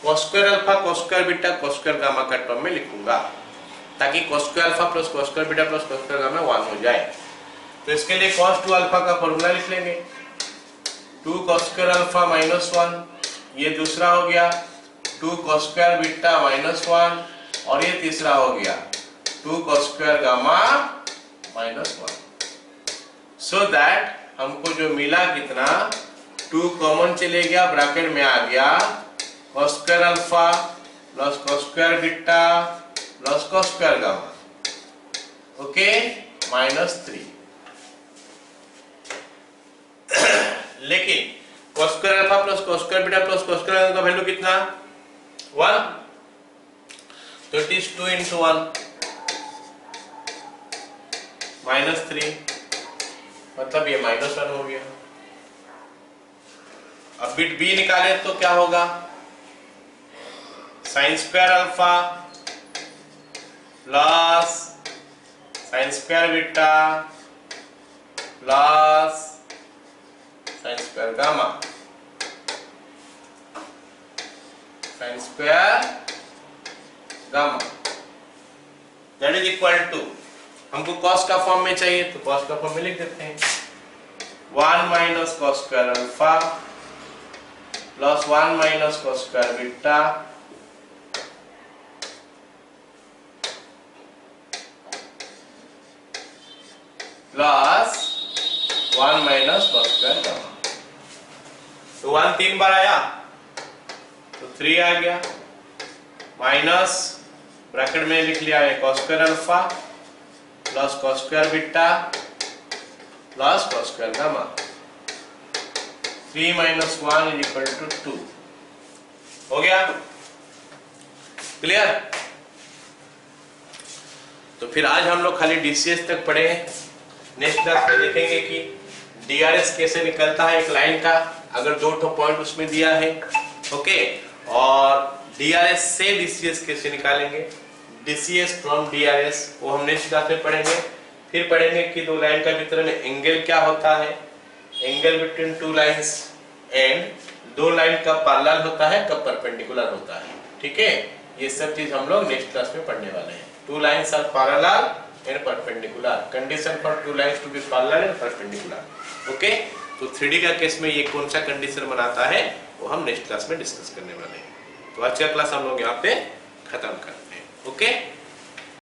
cos square alpha cos square beta cos square gamma का टर्म में लिखूंगा ताकि cos square alpha plus cos square beta plus cos square gamma 1 हो जाए। तो इसके लिए cos टू अल्फा का फॉर्मूला लिख लेंगे, 2 cos स्क्वायर अल्फा -1, ये दूसरा हो गया 2 cos स्क्वायर बीटा -1 और ये तीसरा हो गया 2 cos square gamma -1। So that हमको जो मिला कितना, 2 कॉमन चले गया, ब्रैकेट में आ गया cos square alpha plus cos square beta plus cos square gamma, okay, -3। लेकिन cos square alpha plus cos square beta plus cos square gamma का वैल्यू कितना? 1। तो इट इज 2 into 1 -3, मतलब ये -1 हो गया। अब बिट बी निकाले तो क्या होगा? sin square alpha plus sin square beta plus sin square gamma, sin square gamma, that is equal to हमको कॉस का फॉर्म में चाहिए तो कॉस का फॉर्म में लिख देते हैं 1 minus cos square alpha plus 1 minus cos square beta plus 1 minus cos square gamma. तो 1 3 बार आया तो 3 आ गया माइनस ब्रैकेट में लिख लिया है cos square alpha plus cos square beta plus cos square gamma. 3 minus 1 is equal to 2 हो गया क्लियर। तो फिर आज हम लोग खाली डीसीएस तक पढ़े हैं। नेक्स्ट क्लास में देखेंगे कि डीआरएस कैसे निकलता है एक लाइन का, अगर 2 पॉइंट उसमें दिया है ओके, और डीआरएस से डीसीएस कैसे निकालेंगे, डीसीएस फ्रॉम डीआरएस वो हम नेक्स्ट क्लास में पढ़ेंगे। फिर पढ़ेंगे कि दो लाइन का वितरण में एंगल क्या होता है, angle between two lines, and दो लाइन कब पैरेलल होता है कब परपेंडिकुलर होता है। ठीक है, ये सब चीज हम लोग नेक्स्ट क्लास में पढ़ने वाले हैं। Two lines are parallel and perpendicular, condition for two lines to be parallel and perpendicular, okay। तो 3D का केस में ये कौन सा कंडीशन बनाता है वो हम नेक्स्ट क्लास में डिस्कस करने वाले हैं। तो आज का क्लास हम लोग यहाँ पे खत्म करते हैं ओके।